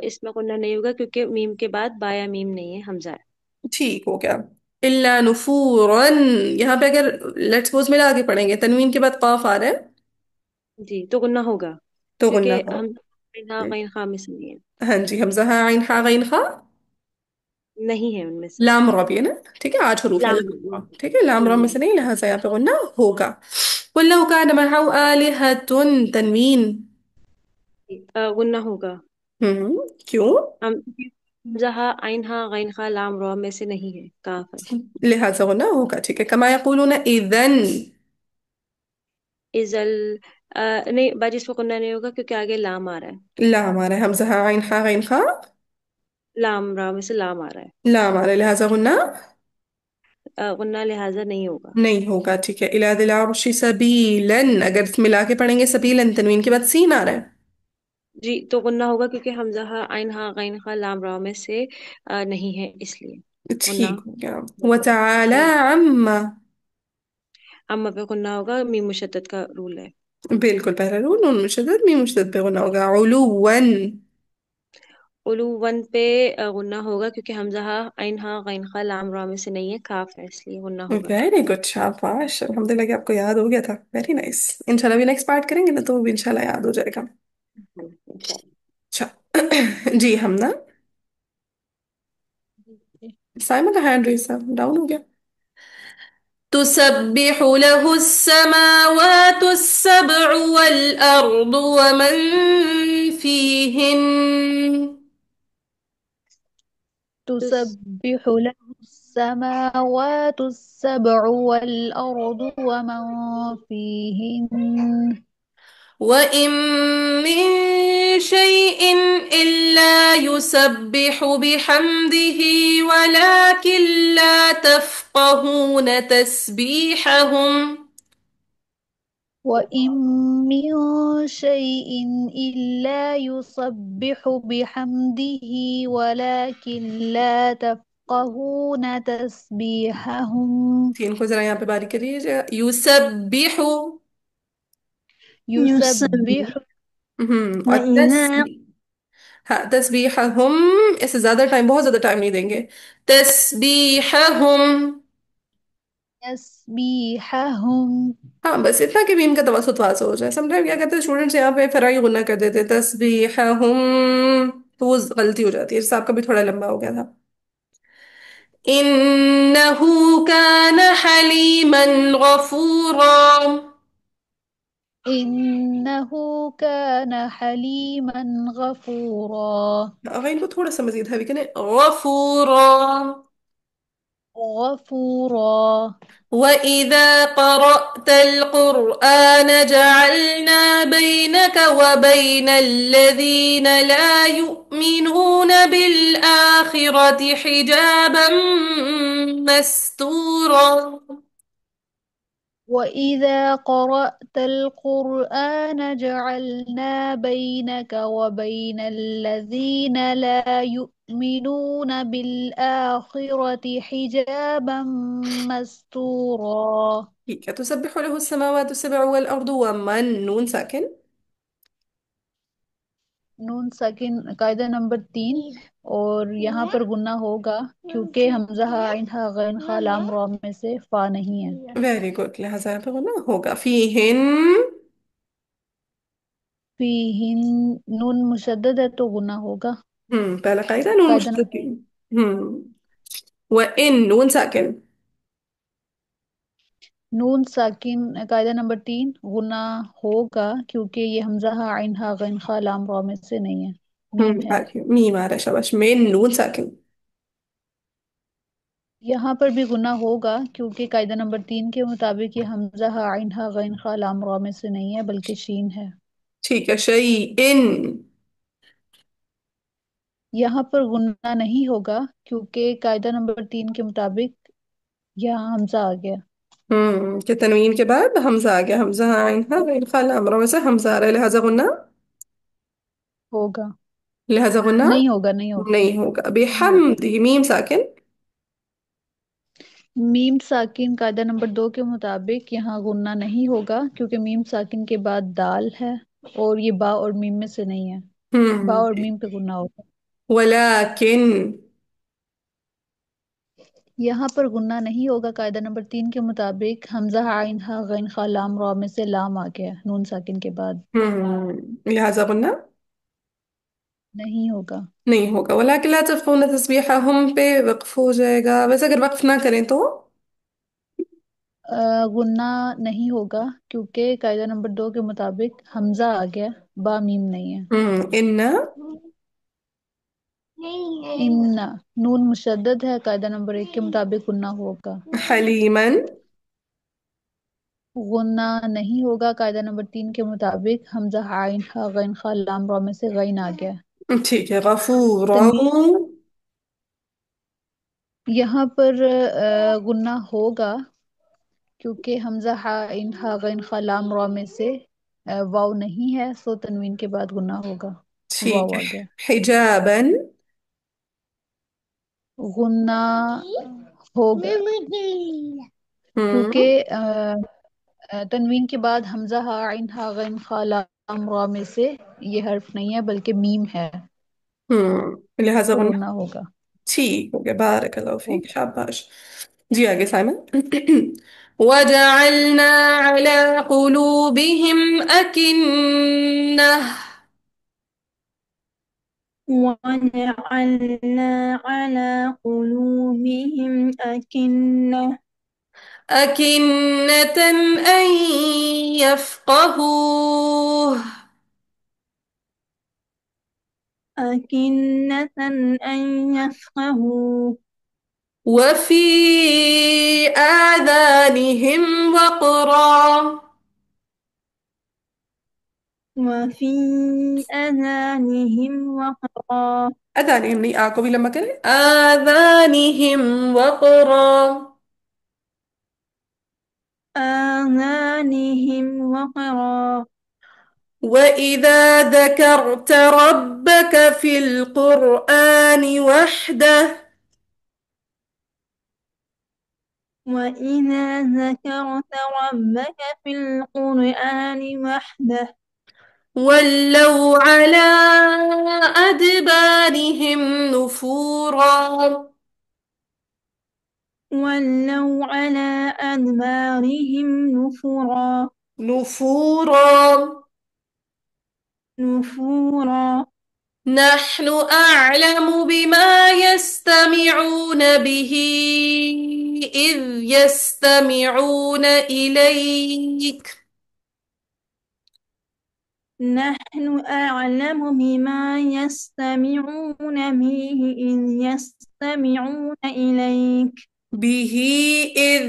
इसमें गुन्ना नहीं होगा क्योंकि मीम के बाद बाया मीम नहीं है, हमजा है। ठीक हो गया। इल्ला नुफूरन। यहाँ पे अगर लेट्स सपोज मिला आगे पढ़ेंगे तनवीन के बाद काफ आ रहा है जी तो गुन्ना होगा तो गुन्ना क्योंकि हो। हम गैन खा में से नहीं है। हाँ जी हमजा हा आइन हा गैन खा। नहीं है उनमें से। लाम रा भी है ना। ठीक है 8 हरूफ है लाम। लाम रा। ठीक है लाम रा में से लाम। नहीं लिहाजा यहाँ पे गुन्ना होगा। कुल लौ कान मअहु आलिहतुन तनवीन। गुन्ना होगा। क्यों। हम हमजा हा आइन हा गैन खा लाम रा में से नहीं है, काफ है। लिहाजा गुन्ना होगा। ठीक है कमा यक़ूलून इज़न। इजल नहीं बाजी, इसमें गुन्ना नहीं होगा क्योंकि आगे लाम आ रहा है। लाम आ रहा है हमजा हा आइन हा गैन खा। लाम रा में से लाम आ रहा है। लाम आ रहा है लिहाजा गुन्ना गुन्ना लिहाजा नहीं होगा। नहीं होगा। ठीक है इला दिल अर्शी सबीलन अगर मिला के पढ़ेंगे सबीलन तनवीन के बाद सीन आ रहा है। जी तो गुन्ना होगा क्योंकि हमजा हा आइन हा गैन खा लाम रा में से नहीं है, इसलिए गुन्ना। ठीक हो गया। वतआला अम्मा। अम्मा पे गुन्ना होगा, मीम मुशद्दद का रूल है। बिल्कुल पहला रूल नून मुशद्दद मीम मुशद्दद पे गुना होगा उलुवन। उलू वन पे गुन्ना होगा क्योंकि हमजा हा आइन हा गैन खा लाम रा में से नहीं है, काफ है, इसलिए गुन्ना होगा। वेरी गुड शाबाश अल्हम्दुलिल्लाह कि आपको याद हो गया था। Very nice. इंशाल्लाह भी नेक्स्ट पार्ट करेंगे ना तो वो भी इंशाल्लाह याद हो जाएगा। इंशाल्लाह। अच्छा जी हम ना साइमन का हैंड रेस डाउन हो गया। تسبح له السماوات السبع والأرض ومن فيهن. تسبح له السماوات السبع والأرض ومن فيهن وإن من شيء إلا يسبح بحمده ولكن لا تفقهون تسبيحهم. وإن من شيء إلا يسبح بحمده ولكن لا تفقهون تسبيحهم तीन को जरा यहाँ पे बारीक करिए। युसब्बिहु। يسبح يسبح اور وإذا ہاں تسبیحہم، اس سے زیادہ ٹائم، بہت زیادہ ٹائم نہیں دیں گے. تسبیحہم. تسبيحهم. ہاں بس اتنا کہ میم کا توسط واضح ہو جائے. سم ٹائم کیا کہتے ہیں اسٹوڈنٹس یہاں پہ فرائی غنہ کر دیتے تسبیحہم، تو وہ غلطی ہو جاتی ہے. اس آپ کا بھی تھوڑا لمبا ہو گیا تھا. انہو کان حلیما غفورا. إنه كان حليما غفورا. غین کو تھوڑا سا مزید ہے کریں غفورا. غفورا. وَإِذَا قَرَأْتَ الْقُرْآنَ جَعَلْنَا بَيْنَكَ وَبَيْنَ الَّذِينَ لَا يُؤْمِنُونَ بِالْآخِرَةِ حِجَابًا مَسْتُورًا. وإذا قرأت القرآن جعلنا بينك وبين الذين لا يؤمنون بالآخرة حجابا مستورا. ٹھیک ہے. تسبح له السماوات السبع والأرض ومن نون ساکن. نون ساکن قاعدہ نمبر 3، اور یہاں پر گناہ ہوگا کیونکہ حمزہ عین ہا غین خا لام را میں سے فا نہیں ہے. Very good. لہذا یہاں پہ غنہ ہوگا فیہن. فیہن نون مشدد ہے تو گناہ ہوگا. پہلا قاعدہ نون قاعدہ مشدد نمبر کی. وَإِن نون ساکن. نون ساکن قاعدہ نمبر 3 گناہ ہوگا کیونکہ یہ حمزہ عین ہا غین خا لام را میں سے نہیں ہے، میم ہے. میم آ رہا ہے. شاباش. من نون ساکن. یہاں پر بھی گناہ ہوگا کیونکہ قاعدہ نمبر 3 کے مطابق یہ حمزہ عین ہا غین خا لام را میں سے نہیں ہے بلکہ شین ہے. ٹھیک ہے. شیئن. یہاں پر گناہ نہیں ہوگا کیونکہ قاعدہ نمبر 3 کے مطابق یہاں حمزہ آ گیا. کہ تنوین کے بعد حمزہ آ گیا. حمزہ عین ہا غین خا لام را میں سے حمزہ آ رہا ہے. لہذا غنہ. ہوگا. لہذا غنہ نہیں ہوگا. نہیں ہوگا. نہیں ہوگا. نہیں ہوگا. بحمدہ میم ساکن. میم ساکن قاعدہ نمبر 2 کے مطابق یہاں غنہ نہیں ہوگا کیونکہ میم ساکن کے بعد دال ہے اور یہ با اور میم میں سے نہیں ہے. با اور میم پہ غنہ ہوگا. ولیکن. یہاں پر غنہ نہیں ہوگا قاعدہ نمبر 3 کے مطابق حمزہ عین ہا غین خا لام را میں سے لام آ گیا نون ساکن کے بعد. لہذا غنہ نہیں ہوگا. نہیں ہوگا. ولیکن لا تفقہون تسبیحہم پہ وقف ہو جائے گا. ویسے اگر وقف نہ کریں تو غنہ نہیں ہوگا کیونکہ قاعدہ نمبر 2 کے مطابق حمزہ آ گیا، با میم نہیں ہے. ان ان نون مشدد ہے قاعدہ نمبر 1 کے مطابق غنہ ہوگا. حلیمن. غنہ نہیں ہوگا قاعدہ نمبر 3 کے مطابق حمزہ عین ہا غین خا لام را میں سے غین آ گیا. ٹھیک ہے. غفورا. تنوین یہاں پر غنہ ہوگا کیونکہ حمزہ عین ہا غین خا لام را میں سے واو نہیں ہے، سو تنوین کے بعد غنہ ہوگا. ٹھیک واو ہے. آ گیا. حجابن. غنہ ہوگا کیونکہ تنوین کے بعد حمزہ عین ہا غین خا لام را میں سے یہ حرف نہیں ہے بلکہ میم ہے، لہذا تو غنہ. غنہ ہوگا. ٹھیک ہو گیا. بارک اللہ فیک. ہوگا. شاباش. جی آگے سائمن. وَجَعَلْنَا عَلَى قُلُوبِهِمْ أَكِنَّةً. وجعلنا على قلوبهم أكنة أن يفقهوه أكنة أن يفقهوا وفي آذانهم وقرا. وفي آذانهم وقرا آذانهم نہیں، آ کو بھی لمبا کریں. آذانهم وقرا. آذانهم وقرا وإذا ذكرت ربك في القرآن وحده وإذا ذكرت ربك في القرآن وحده ولوا على أدبارهم نفورا. ولوا على أدبارهم نفورا نفورا. نفورا نحن أعلم بما يستمعون به إذ يستمعون إليك. نحن أعلم بما يستمعون به إذ يستمعون إليك به إذ.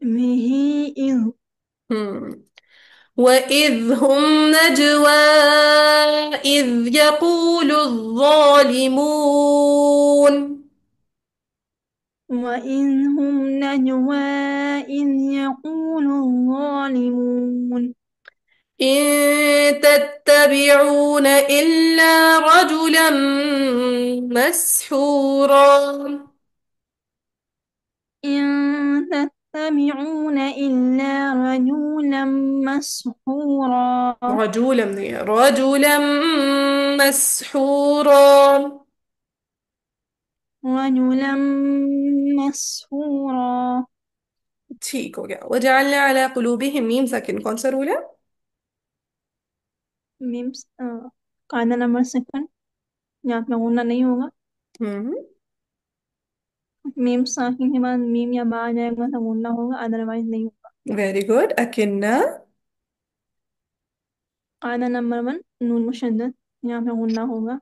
به إذ هم. وإذ هم نجوى إذ يقول الظالمون. وإذ هم نجوى إذ يقول الظالمون إن تتبعون إلا رجلا مسحورا. إن تتبعون إلا رجلا مسحورا رجلا مسحورا. رجلا مسحورا ٹھیک ہو گیا. وجعلنا على قلوبهم میم ساکن کون سا رول ہے؟ میمس قاعدہ نمبر سیکنڈ یہاں پہ غنہ نہیں ہوگا میم ساکن کے بعد میم یا با آ جائے گا تو غنہ ہوگا ادروائز نہیں ہوگا ویری گڈ. اکنہ. قاعدہ نمبر ون نون مشدد یہاں پہ غنہ ہوگا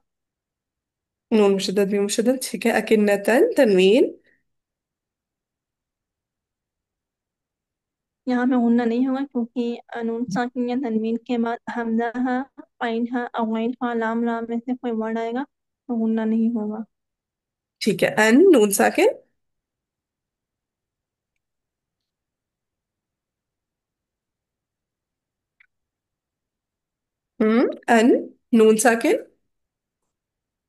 نون مشدد بھی مشدد ٹھیک ہے. اکنتن تنوین. یہاں پہ غنہ نہیں ہوگا کیونکہ نون ساکن یا تنوین کے بعد حمزہ ہا عین ہا او غین ہا لام را میں سے کوئی ورڈ آئے گا تو غنہ نہیں ہوگا ٹھیک ہے. ان نون ساکن. ان نون ساکن.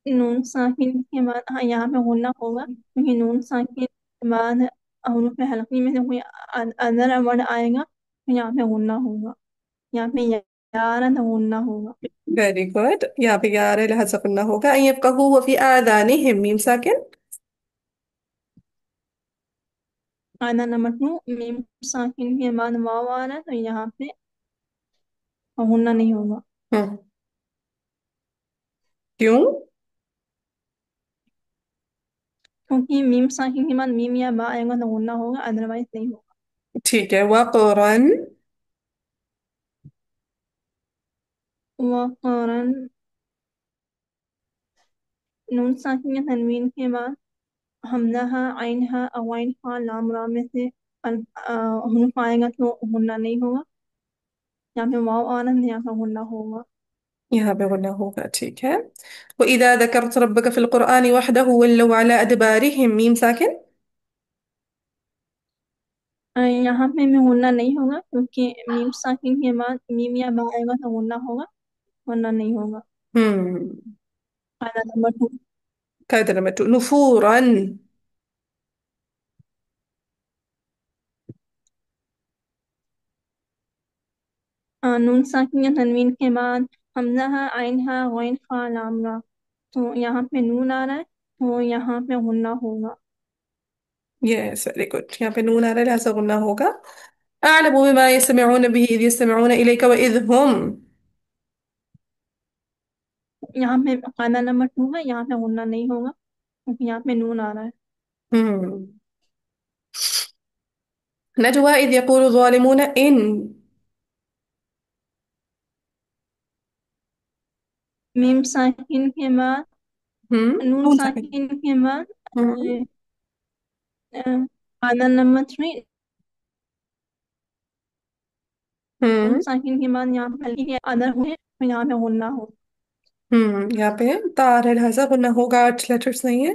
نون ساکن کے بعد ہاں یہاں پہ غنہ ہوگا کیونکہ نون ساکن کے بعد حروف حلقی میں سے کوئی ادر ورڈ آئے گا تو یہاں پہ غنہ ہوگا یہاں پہ یارہ تو غنہ ہوگا ویری گڈ. یہاں پہ یار لہذا قلنا ہوگا. ان يفقهوا وفي آذانهم میم ساکن. قاعدہ نمبر ٹو میم ساکن کے بعد واو آ رہا ہے تو یہاں پہ غنہ نہیں ہوگا ہم. کیوں؟ کیونکہ میم ساکن کے بعد میم یا با آئے گا تو غنہ ہوگا ادروائز نہیں ہوگا ٹھیک ہے. وقرن. وقرن نون ساکن یا تنوین کے بعد حمزہ ہا عین ہا اوائن ہا لام را میں سے حروف آئے گا تو غنہ نہیں ہوگا یہاں پہ واو آ رہا ہے یہاں پہ غنہ ہوگا یہاں پہ غنہ ہوگا. ٹھیک ہے. وإذا ذكرت ربك في القرآن وحده ولوا على أدبارهم میم ساکن. یہاں پہ میں غنہ نہیں ہوگا کیونکہ میم ساکن کے بعد میم یا با آئے گا تو غنہ ہوگا ورنہ نہیں ہوگا ہم. قاعدہ نمبر ٹو قاعدہ نمبر 2 نفورا. نون ساکن یا تنوین کے بعد حمزہ ہا عین ہا غین ہا لام را تو یہاں پہ نون آ رہا ہے تو یہاں پہ غنہ ہوگا یس ویری گڈ. یہاں پہ نون آ رہا ہے لہذا غنہ ہوگا. أعلم بما يستمعون به إذ يستمعون إليك وإذ هم. یہاں پہ قاعدہ نمبر ٹو ہے یہاں پہ غنہ نہیں ہوگا کیونکہ یہاں پہ نون آ رہا ہے هم. نجوى إذ يقول الظالمون إن. میم ساکن کے بعد نون نون ساکن. ساکن کے بعد هم. قاعدہ نمبر تھری نون هم. ساکن کے بعد یہاں پہ ہلکی کے ادر ہوئے تو یہاں پہ غنہ ہو یہاں پہ تار ہے لہذا غنہ ہوگا. 8 لیٹرز نہیں ہے.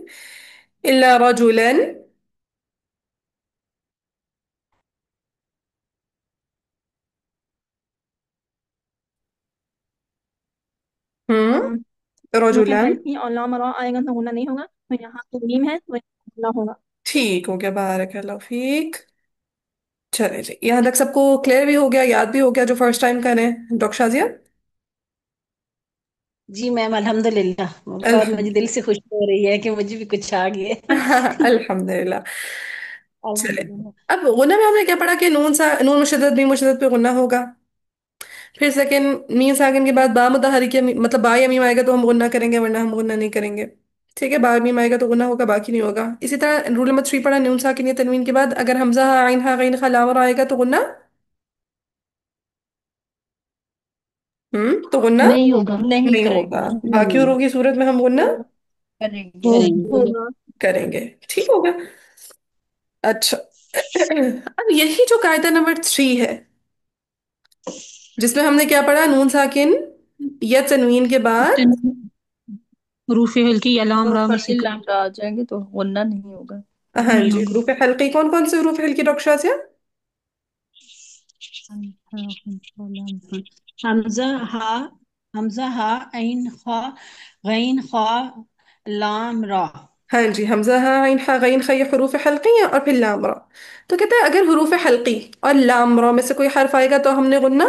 إلا رجلا. هم. حروف رجلا. حلقی اور لام را آئے گا تو غنہ نہیں ہوگا تو یہاں پہ میم ہے تو ना होगा। ठीक हो गया, बारकल्लाह फीक। चले जी, यहाँ तक सबको क्लियर भी हो गया, याद भी हो गया जो फर्स्ट टाइम करे डॉक्टर शाजिया? जी मैम, अल्हम्दुलिल्लाह। बहुत मुझे दिल से खुशी हो रही है कि मुझे भी कुछ आ गया है। अल्हम्दुलिल्लाह। चले, अल्हम्दुलिल्लाह। अब गुना में हमने क्या पढ़ा कि नून सा नून मुशद्दद मीम मुशद्दद पे गुन्ना होगा। फिर सेकंड, मीम साकिन के बाद बा मुतहरिक मतलब बा या मीम आएगा तो हम गुन्ना करेंगे, वरना हम गुन्ना नहीं करेंगे। ठीक है, बा मीम आएगा तो गुन्ना होगा, बाकी नहीं होगा। इसी तरह रूल नंबर 3 पढ़ा, नून साकिन या तनवीन के बाद अगर हमजा हा आइन हा गैन खा लाम ra आएगा तो गुन्ना, तो गुन्ना नहीं होगा। नहीं नहीं होगा। करेंगे। बाकी नहीं औरों की सूरत में हम गुन्ना करेंगे। करेंगे। होगा। करेंगे। ठीक होगा। अच्छा, अब यही जो कायदा नंबर 3 है, जिसमें हमने क्या पढ़ा, नून साकिन या तनवीन के बाद, हरूफ हल्की अलाम रा में से फसील लाम आ जाएंगे तो वरना नहीं होगा। हाँ नहीं जी, होगा। हरूफ हल्की कौन कौन से हरूफ हल्की डॉक्टर शाजिया? हमजा हा, हमजा हा ऐन खा गैन खा लाम रा। हाँ जी, हमजा हा आइन हा गैन खा, ये हरूफ हल्की है, और फिर लाम रा। तो कहते हैं अगर हरूफ हल्की और लाम रा में से कोई हर्फ आएगा तो हमने गुन्ना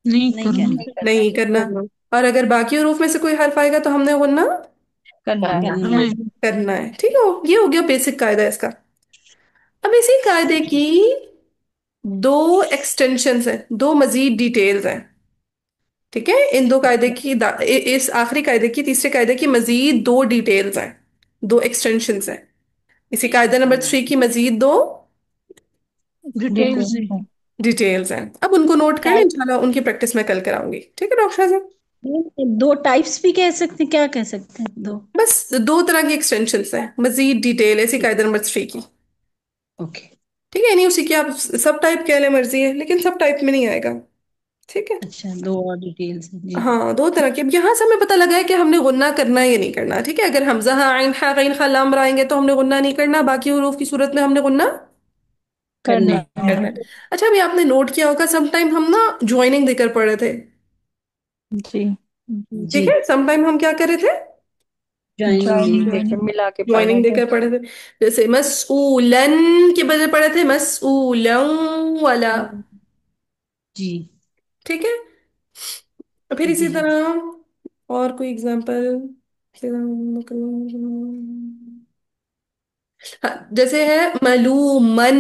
नहीं नहीं करना। करना। नहीं करना। और अगर बाकी हरूफ में से कोई हर्फ आएगा तो हमने गुन्ना करना है। करना करना है। है। करना है। ठीक है, ये हो गया बेसिक कायदा इसका। अब इसी कायदे की दो एक्सटेंशंस हैं, दो मजीद डिटेल्स हैं। ठीक है, इन दो कायदे की इस आखिरी कायदे की, तीसरे कायदे की मजीद दो डिटेल्स हैं, दो एक्सटेंशंस हैं। इसी कायदा नंबर 3 की मजीद दो डिटेल्स है। डिटेल्स हैं। अब उनको नोट कर लें, टाइप, इंशाल्लाह उनकी प्रैक्टिस में कल कराऊंगी। ठीक है डॉक्टर साहब? दो टाइप्स भी कह सकते हैं, क्या कह सकते हैं? दो। बस दो तरह की एक्सटेंशंस हैं, मजीद डिटेल ऐसी कायदा नंबर 3 की। ओके। ठीक है, नहीं उसी की आप सब टाइप कह लें, मर्जी है, लेकिन सब टाइप में नहीं आएगा। ठीक है। अच्छा, दो और डिटेल्स हैं जी। हाँ, दो तरह के। अब यहाँ से हमें पता लगा है कि हमने गुन्ना करना है या नहीं करना। ठीक है, अगर हमजा हा आइन हा गैन खा लाम रा आएंगे तो हमने गुन्ना नहीं करना, बाकी हुरूफ की सूरत में हमने गुन्ना करना करना है। करना है। अच्छा, अभी आपने नोट किया होगा सम टाइम हम ना ज्वाइनिंग देकर पढ़ रहे थे। जी, ठीक जी। है, सम टाइम हम क्या कर रहे थे, ज्वाइनिंग। देखिए मिला के पढ़ रहे ज्वाइनिंग थे। देकर पढ़े थे। जैसे मसऊलन के बजाय पढ़े थे मसऊलन वाला। जी। ठीक है, फिर इसी जी जी। तरह और कोई एग्जांपल? हाँ, जैसे है मलूमन,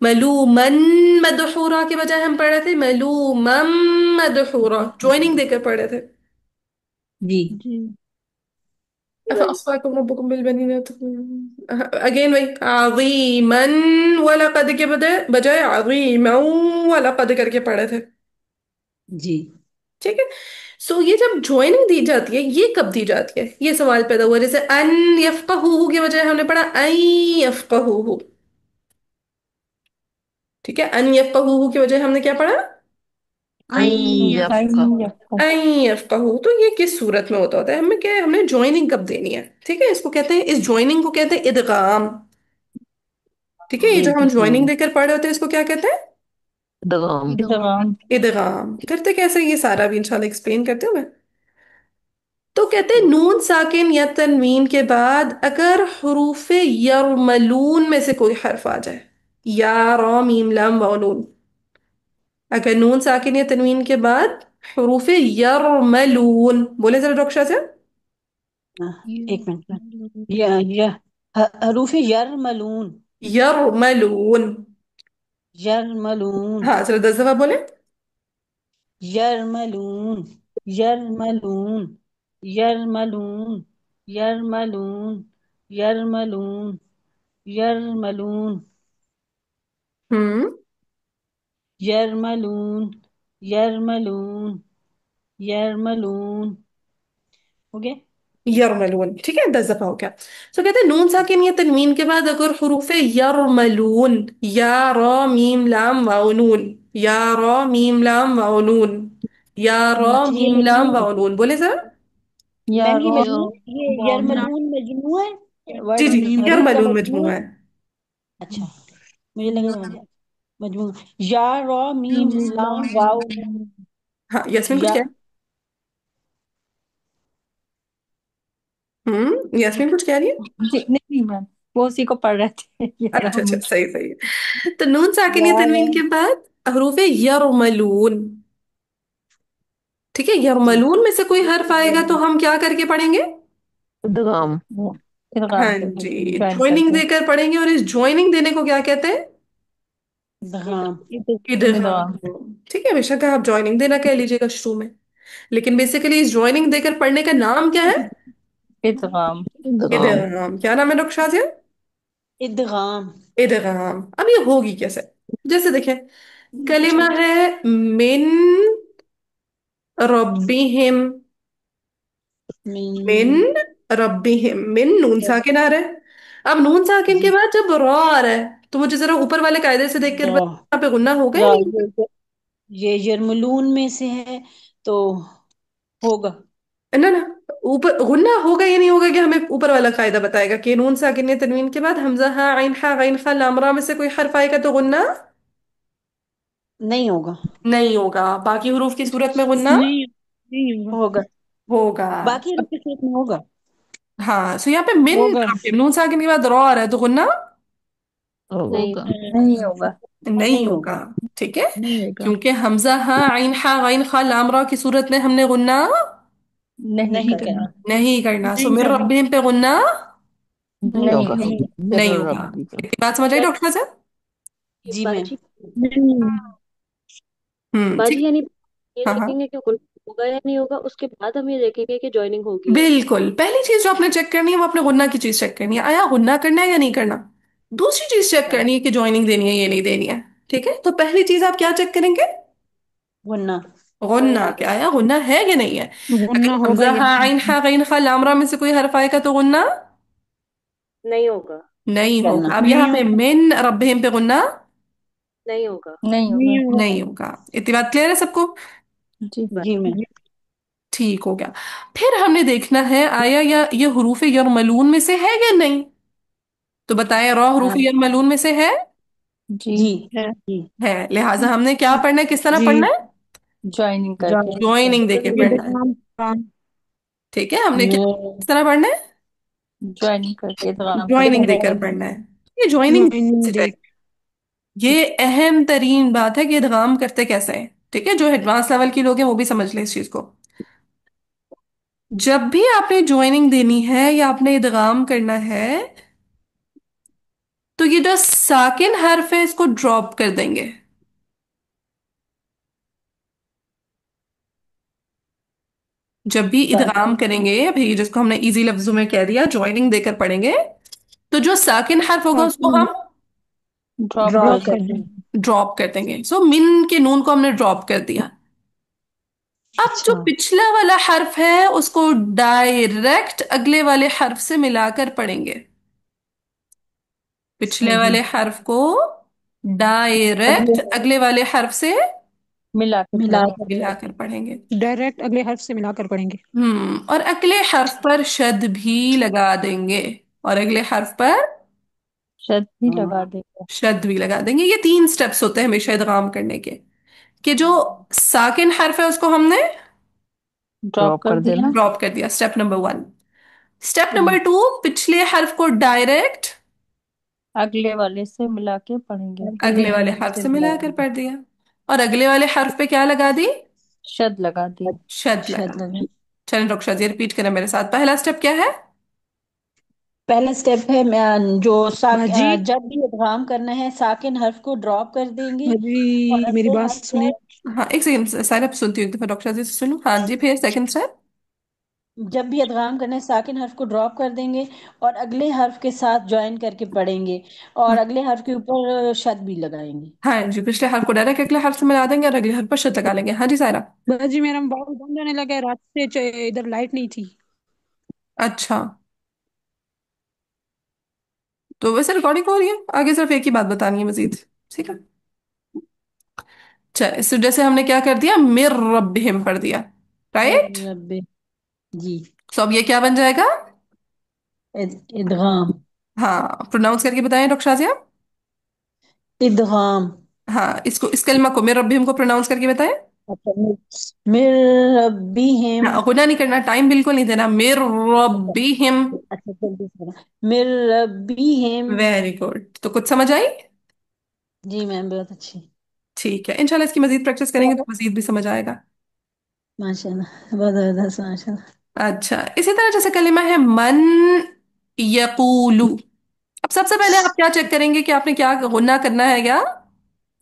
मलूमन मदहूरा के बजाय हम पढ़े थे मलूमम मदहूरा, ज्वाइनिंग देकर पढ़े थे। जी। जी, अफअस्फाकुम रब्बुकुम बिलबनीन, अगेन वही अज़ीमन वलक़द के बजाय अज़ीमन वलक़द करके पढ़े थे। जी। ठीक है, सो ये जब ज्वाइनिंग दी जाती है, ये कब दी जाती है, ये सवाल पैदा हुआ। जैसे अन यफ़क़हू के बजाय हमने पढ़ा अन यफ़क़हू। ठीक है, अन यफ़क़हू के बजाय हमने क्या पढ़ा, आई यफ्का। अन यफ़क़हू। तो ये किस सूरत में होता है, हमें क्या है, हमने ज्वाइनिंग कब देनी है? ठीक है, इसको कहते हैं, इस ज्वाइनिंग को कहते हैं इदगाम। ठीक है, ये जो हम ज्वाइनिंग इल्तिहाम। देकर पढ़ रहे होते हैं इसको क्या कहते हैं, दगाम। दवाम। इदगाम। करते कैसे, ये सारा भी इंशाल्लाह एक्सप्लेन करते हुए। तो कहते हैं नून साकिन या तनवीन के बाद अगर हरूफे यरमलून में से कोई हर्फ आ जाए, या रा मीम लाम वाव नून, अगर नून साकिन या तनवीन के बाद हरूफे यरमलून, बोले जरा डॉक्टर साहब। एक मिनट। य हरूफ यरमलून। यरमलून, यरमलून। हाँ जरा 10 दफा बोले। यरमलून। यरमलून। यरमलून। यरमलून। यरमलून। यरमलून। हम्म, यरमलून। यरमलून। यरमलून। हो गया। यरमलून। ठीक है, 10 दफा हो गया। तो कहते हैं नून साकिन या तनवीन के बाद अगर हरूफे यरमलून, या रा मीम लाम वाव नून, या रा मीम लाम वाव नून, या रा अच्छा, ये मीम लाम मजमू है। वाव नून, बोले सर। मैम ये यारो मजमू, ये वावना यरमलून मजमू है, जी वर्ड जी, मीम। हरूफ का यरमलून मजमू मजमू है। है। अच्छा, मुझे लगा मजमू। या रॉ मीम लाम वाव। हाँ, यास्मीन कुछ या क्या है? यास्मीन कुछ कह रही है? जी नहीं नहीं मैम। वो उसी को पढ़ रहे थे अच्छा अच्छा, यरहमुल। सही सही है। तो नून साकिन या यार तनवीन के बाद हरूफ यरमलून। ठीक है, जी यरमलून में से कोई हर्फ आएगा तो हम क्या करके पढ़ेंगे? इदगाम, वो इदगाम हाँ करके, जी, ज्वाइन ज्वाइनिंग करके। देकर पढ़ेंगे। और इस ज्वाइनिंग देने को क्या कहते हैं? दगाम। इदगाम। इदगाम। ठीक है, बेशक आप ज्वाइनिंग देना कह लीजिएगा शुरू में, लेकिन बेसिकली इस ज्वाइनिंग देकर पढ़ने का नाम क्या है? इदगाम। इदगाम। इदगाम। क्या नाम है डॉक्टर शाजिया? इदगाम। इदगाम। अब ये होगी कैसे? जैसे देखें, कलिमा है मिन रब्बिहिम। मिन मीन रब्बिहिम, मिन नून साकिन आ रहा है। अब नून साकिन के जी बाद जब रॉ आ रहा है तो मुझे जरा ऊपर वाले कायदे से देख कर रॉ। यहाँ पे गुन्ना होगा या रॉ नहीं होगा? ये यरमलून में से है तो होगा। ना ना, ऊपर गुन्ना होगा या नहीं होगा, कि हमें ऊपर वाला कायदा बताएगा कि नून साकिन तनवीन के बाद हमजा हा आइन हा गैन खा लाम रा में से कोई हर्फ आएगा तो गुन्ना नहीं होगा। नहीं होगा। बाकी हरूफ की सूरत में गुन्ना नहीं, नहीं होगा। होगा। होगा। बाकी रूप के सूरत में होगा। हाँ, सो यहाँ पे मिन होगा। रब्बिहिम, नून साकिन के बाद रॉ आ रहा है तो गुन्ना नहीं होगा, होगा। नहीं होगा। नहीं नहीं होगा। होगा। ठीक है, नहीं होगा। क्योंकि हमजा हा आइन हा गैन खा लाम रा की सूरत में हमने गुन्ना नहीं नहीं करना। करना। नहीं करना। सो नहीं मिर करना। रब्बिहिम पे गुन्ना नहीं नहीं होगा। नहीं। नहीं जरूर होगा। रब्बी का। इतनी बात समझ आई डॉक्टर साहब? जी मैम। बाजी, ठीक। बाजी यानी ये हाँ हाँ, देखेंगे कि होगा या नहीं होगा, उसके बाद हम ये देखेंगे कि ज्वाइनिंग होगी या नहीं। बिल्कुल। पहली चीज जो आपने चेक करनी है वो अपने गुन्ना की चीज चेक करनी है, आया गुन्ना करना है या नहीं करना। दूसरी चीज चेक हाँ, करनी है कि ज्वाइनिंग देनी है या नहीं देनी है। ठीक है, तो पहली चीज आप क्या चेक करेंगे? वरना गुन्ना, क्या आया गुन्ना है कि नहीं है। गुन्ना अगर होगा हमजा या हा नहीं। आइन हा गैन खा लाम रा में से कोई हर्फ आएगा तो गुन्ना नहीं होगा। नहीं करना। होगा। अब यहाँ नहीं पे होगा। मिन रब्बिहिम पे गुन्ना नहीं होगा। नहीं होगा। नहीं होगा। नहीं होगा। इतनी बात क्लियर है सबको? जी। बस। जी मैम। ठीक हो गया। फिर हमने देखना है आया या ये हरूफ यरमलून में से है या नहीं। तो बताएं, रॉ हरूफ हाँ, यरमलून में से है? जी। जी है। जी है। लिहाजा हमने क्या पढ़ना है, किस तरह जी। पढ़ना है? ज्वाइनिंग करके। ज्वाइनिंग देके पढ़ना है। इदगाम काम। ठीक है, हमने क्या मैं किस तरह पढ़ना है? ज्वाइनिंग करके, इदगाम करके। ज्वाइनिंग देकर पढ़ना है। ये ज्वाइनिंग ज्वाइनिंग देख। ये अहम तरीन बात है कि इदगाम करते कैसे हैं। ठीक है, जो एडवांस लेवल के लोग हैं वो भी समझ लें इस चीज को। जब भी आपने ज्वाइनिंग देनी है या आपने इदगाम करना है तो ये जो साकिन हर्फ है इसको ड्रॉप कर देंगे। जब भी इदगाम करेंगे, अभी जिसको हमने इजी लफ्जों में कह दिया ज्वाइनिंग देकर पढ़ेंगे, तो जो साकिन हर्फ होगा उसको हम ड्रॉप कर ड्रॉप ड्रॉप दे। कर करते दें। हैं। ड्रॉप कर देंगे। सो मिन के नून को हमने ड्रॉप कर दिया। अब जो अच्छा। पिछला वाला हर्फ है उसको डायरेक्ट अगले वाले हर्फ से मिलाकर पढ़ेंगे। पिछले सही। वाले हर्फ को डायरेक्ट अगले अगले वाले हर्फ से मिला के पढ़ेंगे। मिलाकर मिलाकर पढ़ेंगे। डायरेक्ट अगले हर्फ से मिलाकर पढ़ेंगे। और अगले हर्फ पर शद भी लगा देंगे। और अगले हर्फ पर शद भी हाँ, लगा देंगे। शद भी लगा देंगे। ये तीन स्टेप्स होते हैं हमेशा इदगाम करने के, कि जो साकिन हर्फ है उसको हमने ड्रॉप कर देना। ड्रॉप कर दिया, स्टेप नंबर वन। स्टेप हाँ, नंबर टू, पिछले हर्फ को डायरेक्ट अगले वाले से मिला के पढ़ेंगे। अगले अगले वाले हर्फ हर्फ से से मिलाकर मिलाकर पढ़ दिया। और अगले वाले हर्फ पे क्या लगा दी? शद लगा दी। शद लगा शद लगा। दी। चलें रुखशा जी, रिपीट करें मेरे साथ। पहला स्टेप क्या है? पहला स्टेप है बाजी। जब भी इदगाम करना है साकिन हर्फ को ड्रॉप कर देंगे। और बाजी मेरी अगले बात हर्फ सुनिए। पर हाँ, एक सेकंड साइन अप सुनती हूँ, एक दफा डॉक्टर जी से सुनूं। हाँ जी, फिर सेकंड स्टेप। जब भी इदगाम करना है साकिन हर्फ को ड्रॉप कर देंगे और अगले हर्फ के साथ ज्वाइन करके पढ़ेंगे। और अगले हर्फ के ऊपर शद भी लगाएंगे। हाँ जी, पिछले हर्फ को डायरेक्ट अगले हर्फ से मिला देंगे और अगले हर्फ पर शद लगा लेंगे। हाँ जी सायरा। बाजी मेरा मोबाइल बंद होने लगा है, रात से इधर लाइट नहीं थी। अच्छा, तो वैसे रिकॉर्डिंग हो रही है, आगे सिर्फ एक ही बात बतानी है मजीद। ठीक है, चल इस जैसे हमने क्या कर दिया, मिर रब्बिहिम पढ़ दिया, मेरे राइट। रब्बे। जी। सो अब ये क्या बन जाएगा? इदगाम। हाँ, प्रोनाउंस करके बताएं डॉक्टर शाजिया। इदगाम। हाँ, इसको, इस कलमा को, मिर रब्बिहिम को प्रोनाउंस करके बताएं। अच्छा, मिर रब्बिहिम। गुना नहीं करना, टाइम बिल्कुल नहीं देना। मिर अच्छा रब्बिहिम। अच्छा, जल्दी से बोलो। मिर रब्बिहिम। Very good. तो कुछ समझ आई? जी मैम, बहुत अच्छी। ठीक है, इंशाल्लाह इसकी मजीद प्रैक्टिस करेंगे तो मजीद भी समझ आएगा। माशाल्लाह, बहुत जबरदस्त, माशाल्लाह। अच्छा, इसी तरह जैसे कलिमा है मन यकूलू। अब सबसे पहले आप क्या चेक करेंगे कि आपने क्या गुन्ना करना है क्या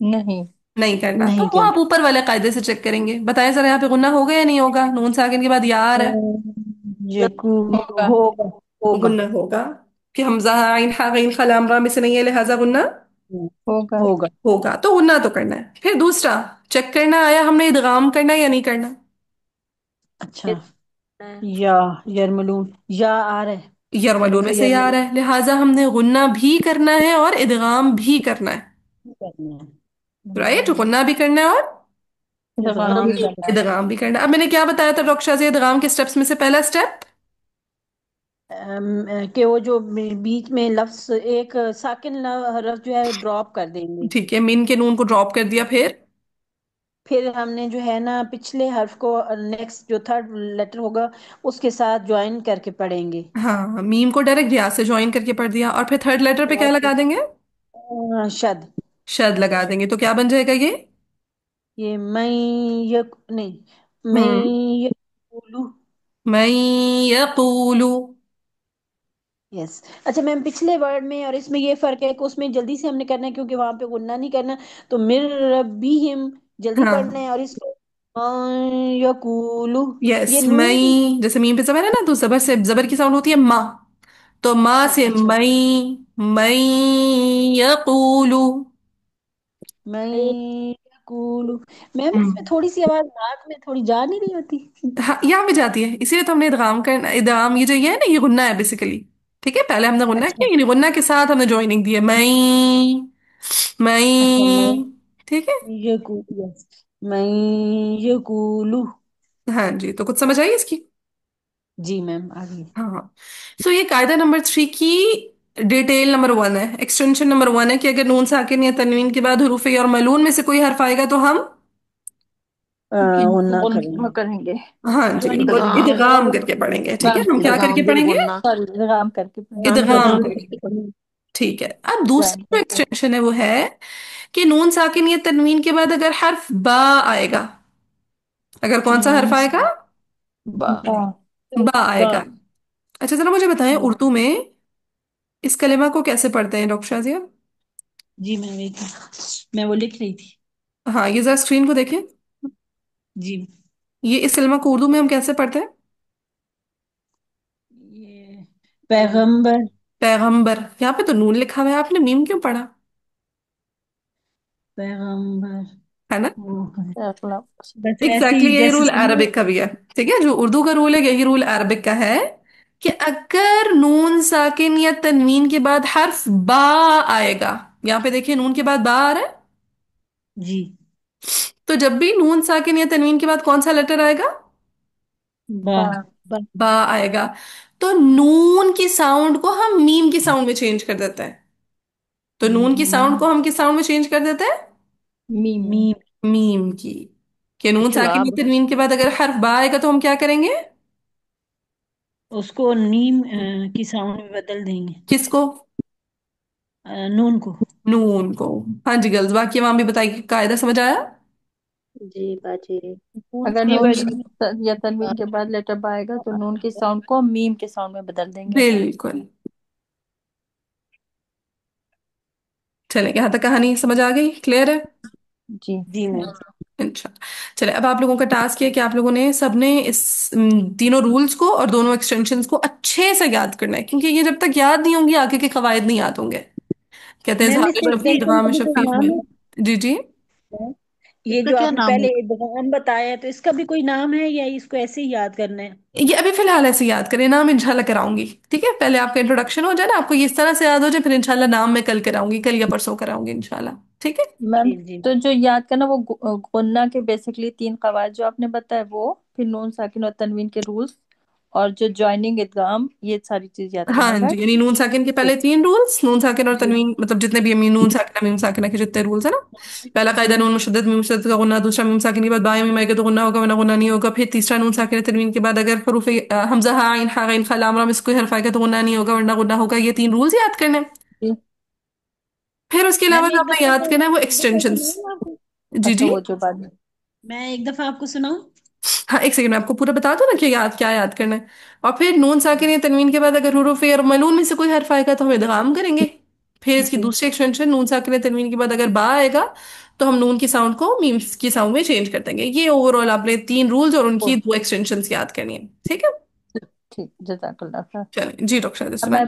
नहीं। नहीं करना, तो नहीं वो क्या? आप ऊपर वाले कायदे से चेक करेंगे। बताएं जरा, यहाँ पे गुन्ना होगा या नहीं होगा? नून साकिन के बाद यार है, यकूल होगा। होगा। होगा। गुन्ना होगा। कि हमजा आइन हा गईन खा लाम रा में से नहीं है, लिहाजा गुन्ना होगा। होगा। होगा। तो गुन्ना तो करना है। फिर दूसरा चेक करना आया हमने इदगाम करना है या नहीं करना। अच्छा। या यरमलून, या आ रहा है। यरमलून हरूफ में से यार यरमलून है, लिहाजा हमने गुन्ना भी करना है और इदगाम भी करना है। करना है। राइट, गुन्ना भी करना है और इदगाम इदगाम भी भी करना करना है। इदगाम भी करना है। अब मैंने क्या बताया था डॉक्टर शाह, इदगाम के स्टेप्स में से पहला स्टेप कि वो जो बीच में लफ्ज एक साकिन हरफ जो है ड्रॉप कर देंगे। ठीक है, मीन के नून को ड्रॉप कर दिया। फिर फिर हमने जो है ना पिछले हर्फ को नेक्स्ट जो थर्ड लेटर होगा उसके साथ ज्वाइन करके पढ़ेंगे। हाँ, मीम को डायरेक्ट रियाज से ज्वाइन करके पढ़ दिया और फिर थर्ड लेटर पे क्या और लगा देंगे? शद। शद लगा देंगे। तो क्या बन जाएगा ये? ये मैं, ये नहीं, मैं हम्म, ये बोलू। मैं यकूलू। यस। अच्छा मैम, पिछले वर्ड में और इसमें ये फर्क है कि उसमें जल्दी से हमने करना है क्योंकि वहां पे गुन्ना नहीं करना। तो मिर रब्बिहिम जल्दी पढ़ना हाँ, है, और इसको यकूलू। यस, ये नून। मैं जैसे मीम पे जबर है ना, तो जबर से जबर की साउंड होती है माँ। तो माँ से अच्छा। मैं यकूलू। मैं यकूलू। मैम इसमें हम्म, थोड़ी सी आवाज नाक में थोड़ी जा नहीं रही होती? हाँ, यहाँ पे जाती है, इसीलिए तो हमने इदगाम करना। इदगाम ये जो ये है ना, ये गुन्ना है बेसिकली। ठीक है, पहले हमने गुन्ना अच्छा। किया, यानी गुन्ना के साथ हमने ज्वाइनिंग दी है। मैं अच्छा मैं ठीक है। यकूलू, यस। मैं यकूलू। हाँ जी, तो कुछ समझ आई इसकी? जी मैम, आगे। हाँ। सो ये कायदा नंबर 3 की डिटेल नंबर 1 है, एक्सटेंशन नंबर 1 है कि अगर नून साकिन या तनवीन के बाद हरूफ और मलून में से कोई हर्फ आएगा तो हम गुन्ना गुन्ना करेंगे। करेंगे। हाँ जी, और इदगाम करके पढ़ेंगे। ठीक है, इदगाम हम क्या करके इदगाम फिर पढ़ेंगे? गुन्ना। सॉरी, इदगाम करके पढ़ेंगे। इदगाम इदगाम करके। करके पढ़ेंगे। ठीक है, अब दूसरी ज्वाइन जो करके। एक्सटेंशन है वो है कि नून साकिन या तनवीन के बाद अगर हर्फ बा आएगा, अगर कौन सा नून हर्फ आएगा? बा। बा। बा बा। आएगा। अच्छा जरा मुझे बताएं, उर्दू में इस कलिमा को कैसे पढ़ते हैं डॉक्टर शाजिया? जी मैम, एक मैं वो लिख रही थी। हाँ, ये जरा स्क्रीन को देखें। जी। ये इस कलिमा को उर्दू में हम कैसे पढ़ते हैं? ये पैगंबर। पैगंबर। यहाँ पे तो नून लिखा हुआ है, आपने मीम क्यों पढ़ा? पैगंबर है ना? वो है। अगला। बस ऐसे एग्जैक्टली ही यही जैसे रूल सुनिए। अरबिक का भी है। ठीक है, जो उर्दू का रूल है यही रूल अरबिक का है कि अगर नून साकिन या तनवीन के बाद हर्फ बा आएगा, यहाँ पे देखिए नून के बाद बा आ रहा है, जी। तो जब भी नून साकिन या तनवीन के बाद कौन सा लेटर आएगा? बा। बा। बा। बा आएगा। तो नून की साउंड को हम मीम की साउंड में चेंज कर देते हैं। तो नून की साउंड को हम किस साउंड में चेंज कर देते हैं? मीम में। मीम। मीम की। कि नून अच्छा साकिन या अब तनवीन के बाद अगर हर्फ बा आएगा तो हम क्या करेंगे? उसको नीम की साउंड में बदल देंगे। किसको? नून को। नून को। हाँ जी गर्ल्स, बाकी वहां भी बताइए, कायदा समझ आया? जी बाजी। अगर ये नून वर्ड। या तनवीन के बाद लेटर बा आएगा तो नून की साउंड को मीम के साउंड में बदल देंगे। बिल्कुल। चले, यहाँ तक कहानी समझ आ गई? क्लियर है? जी। जी मैम। अच्छा। चले, अब आप लोगों का टास्क है कि आप लोगों ने सबने इस तीनों रूल्स को और दोनों एक्सटेंशंस को अच्छे से याद करना है, क्योंकि ये जब तक याद नहीं होंगी आगे के कवायद नहीं याद होंगे। कहते हैं मैम ज़ाहिर इसका शफीफ एक्सटेंशन इदगाम का भी कोई शफीफ नाम में। जी जी। है? ये इसका जो क्या आपने नाम पहले होगा? इदगाम बताया तो इसका भी कोई नाम है या इसको ऐसे ही याद करना है? ये अभी फिलहाल ऐसे याद करें, नाम इंशाल्लाह कराऊंगी। ठीक है, पहले आपका इंट्रोडक्शन हो जाए ना, आपको ये इस तरह से याद हो जाए, फिर इंशाल्लाह नाम मैं कल कराऊंगी, कल या परसों कराऊंगी इंशाल्लाह। ठीक है। मैम, जी जी। तो जो याद करना वो गुन्ना के बेसिकली तीन कवायद जो आपने बताया वो, फिर नून साकिन और तनवीन के रूल्स, और जो ज्वाइनिंग इदगाम, ये सारी चीज याद करना है, हाँ जी, राइट? यानी नून साकिन के पहले ठीक। 3 रूल्स, नून साकिन और जी। तनवीन, मतलब जितने भी अमीन नून साकिन मीम साकिन के जितने रूल्स है ना। पहला कायदा नून मुशद्दद मीम मुशद्दद का गुन्ना, दूसरा मीम साकिन के बाद बाया मीम आएगा तो गुन्ना होगा वरना गुन्ना नहीं होगा। फिर तीसरा नून साकिन तनवीन के बाद अगर हरूफ हमजा हा आइन हा गैन खा लाम राम इसको हर्फ आएगा तो गुन्ना नहीं होगा वरना गुन्ना होगा। ये 3 रूल्स याद करने हैं। जी। फिर उसके अलावा मैम जो एक आपने दफा याद करना है वो एक दफा एक्सटेंशंस। सुनाऊं आपको? जी अच्छा, जी। वो जो बाद में। मैं एक दफा आपको सुनाऊं? हाँ, एक सेकंड में आपको पूरा बता दूं ना कि याद क्या याद करना है। और फिर नून साकिन या तनवीन के बाद अगर हुरूफ और मलून में से कोई हर्फ आएगा तो हम इदगाम करेंगे। फिर इसकी जी। दूसरी एक्सटेंशन नून साकिन या तनवीन के बाद अगर बा आएगा तो हम नून की साउंड को मीम की साउंड में चेंज कर देंगे। ये ओवरऑल आपने 3 रूल्स और वो उनकी 2 एक्सटेंशंस याद करनी है, ठीक है। ठीक, जज़ाकल्लाह खैर। चलिए जी डॉक्टर अब मैं सुनाए।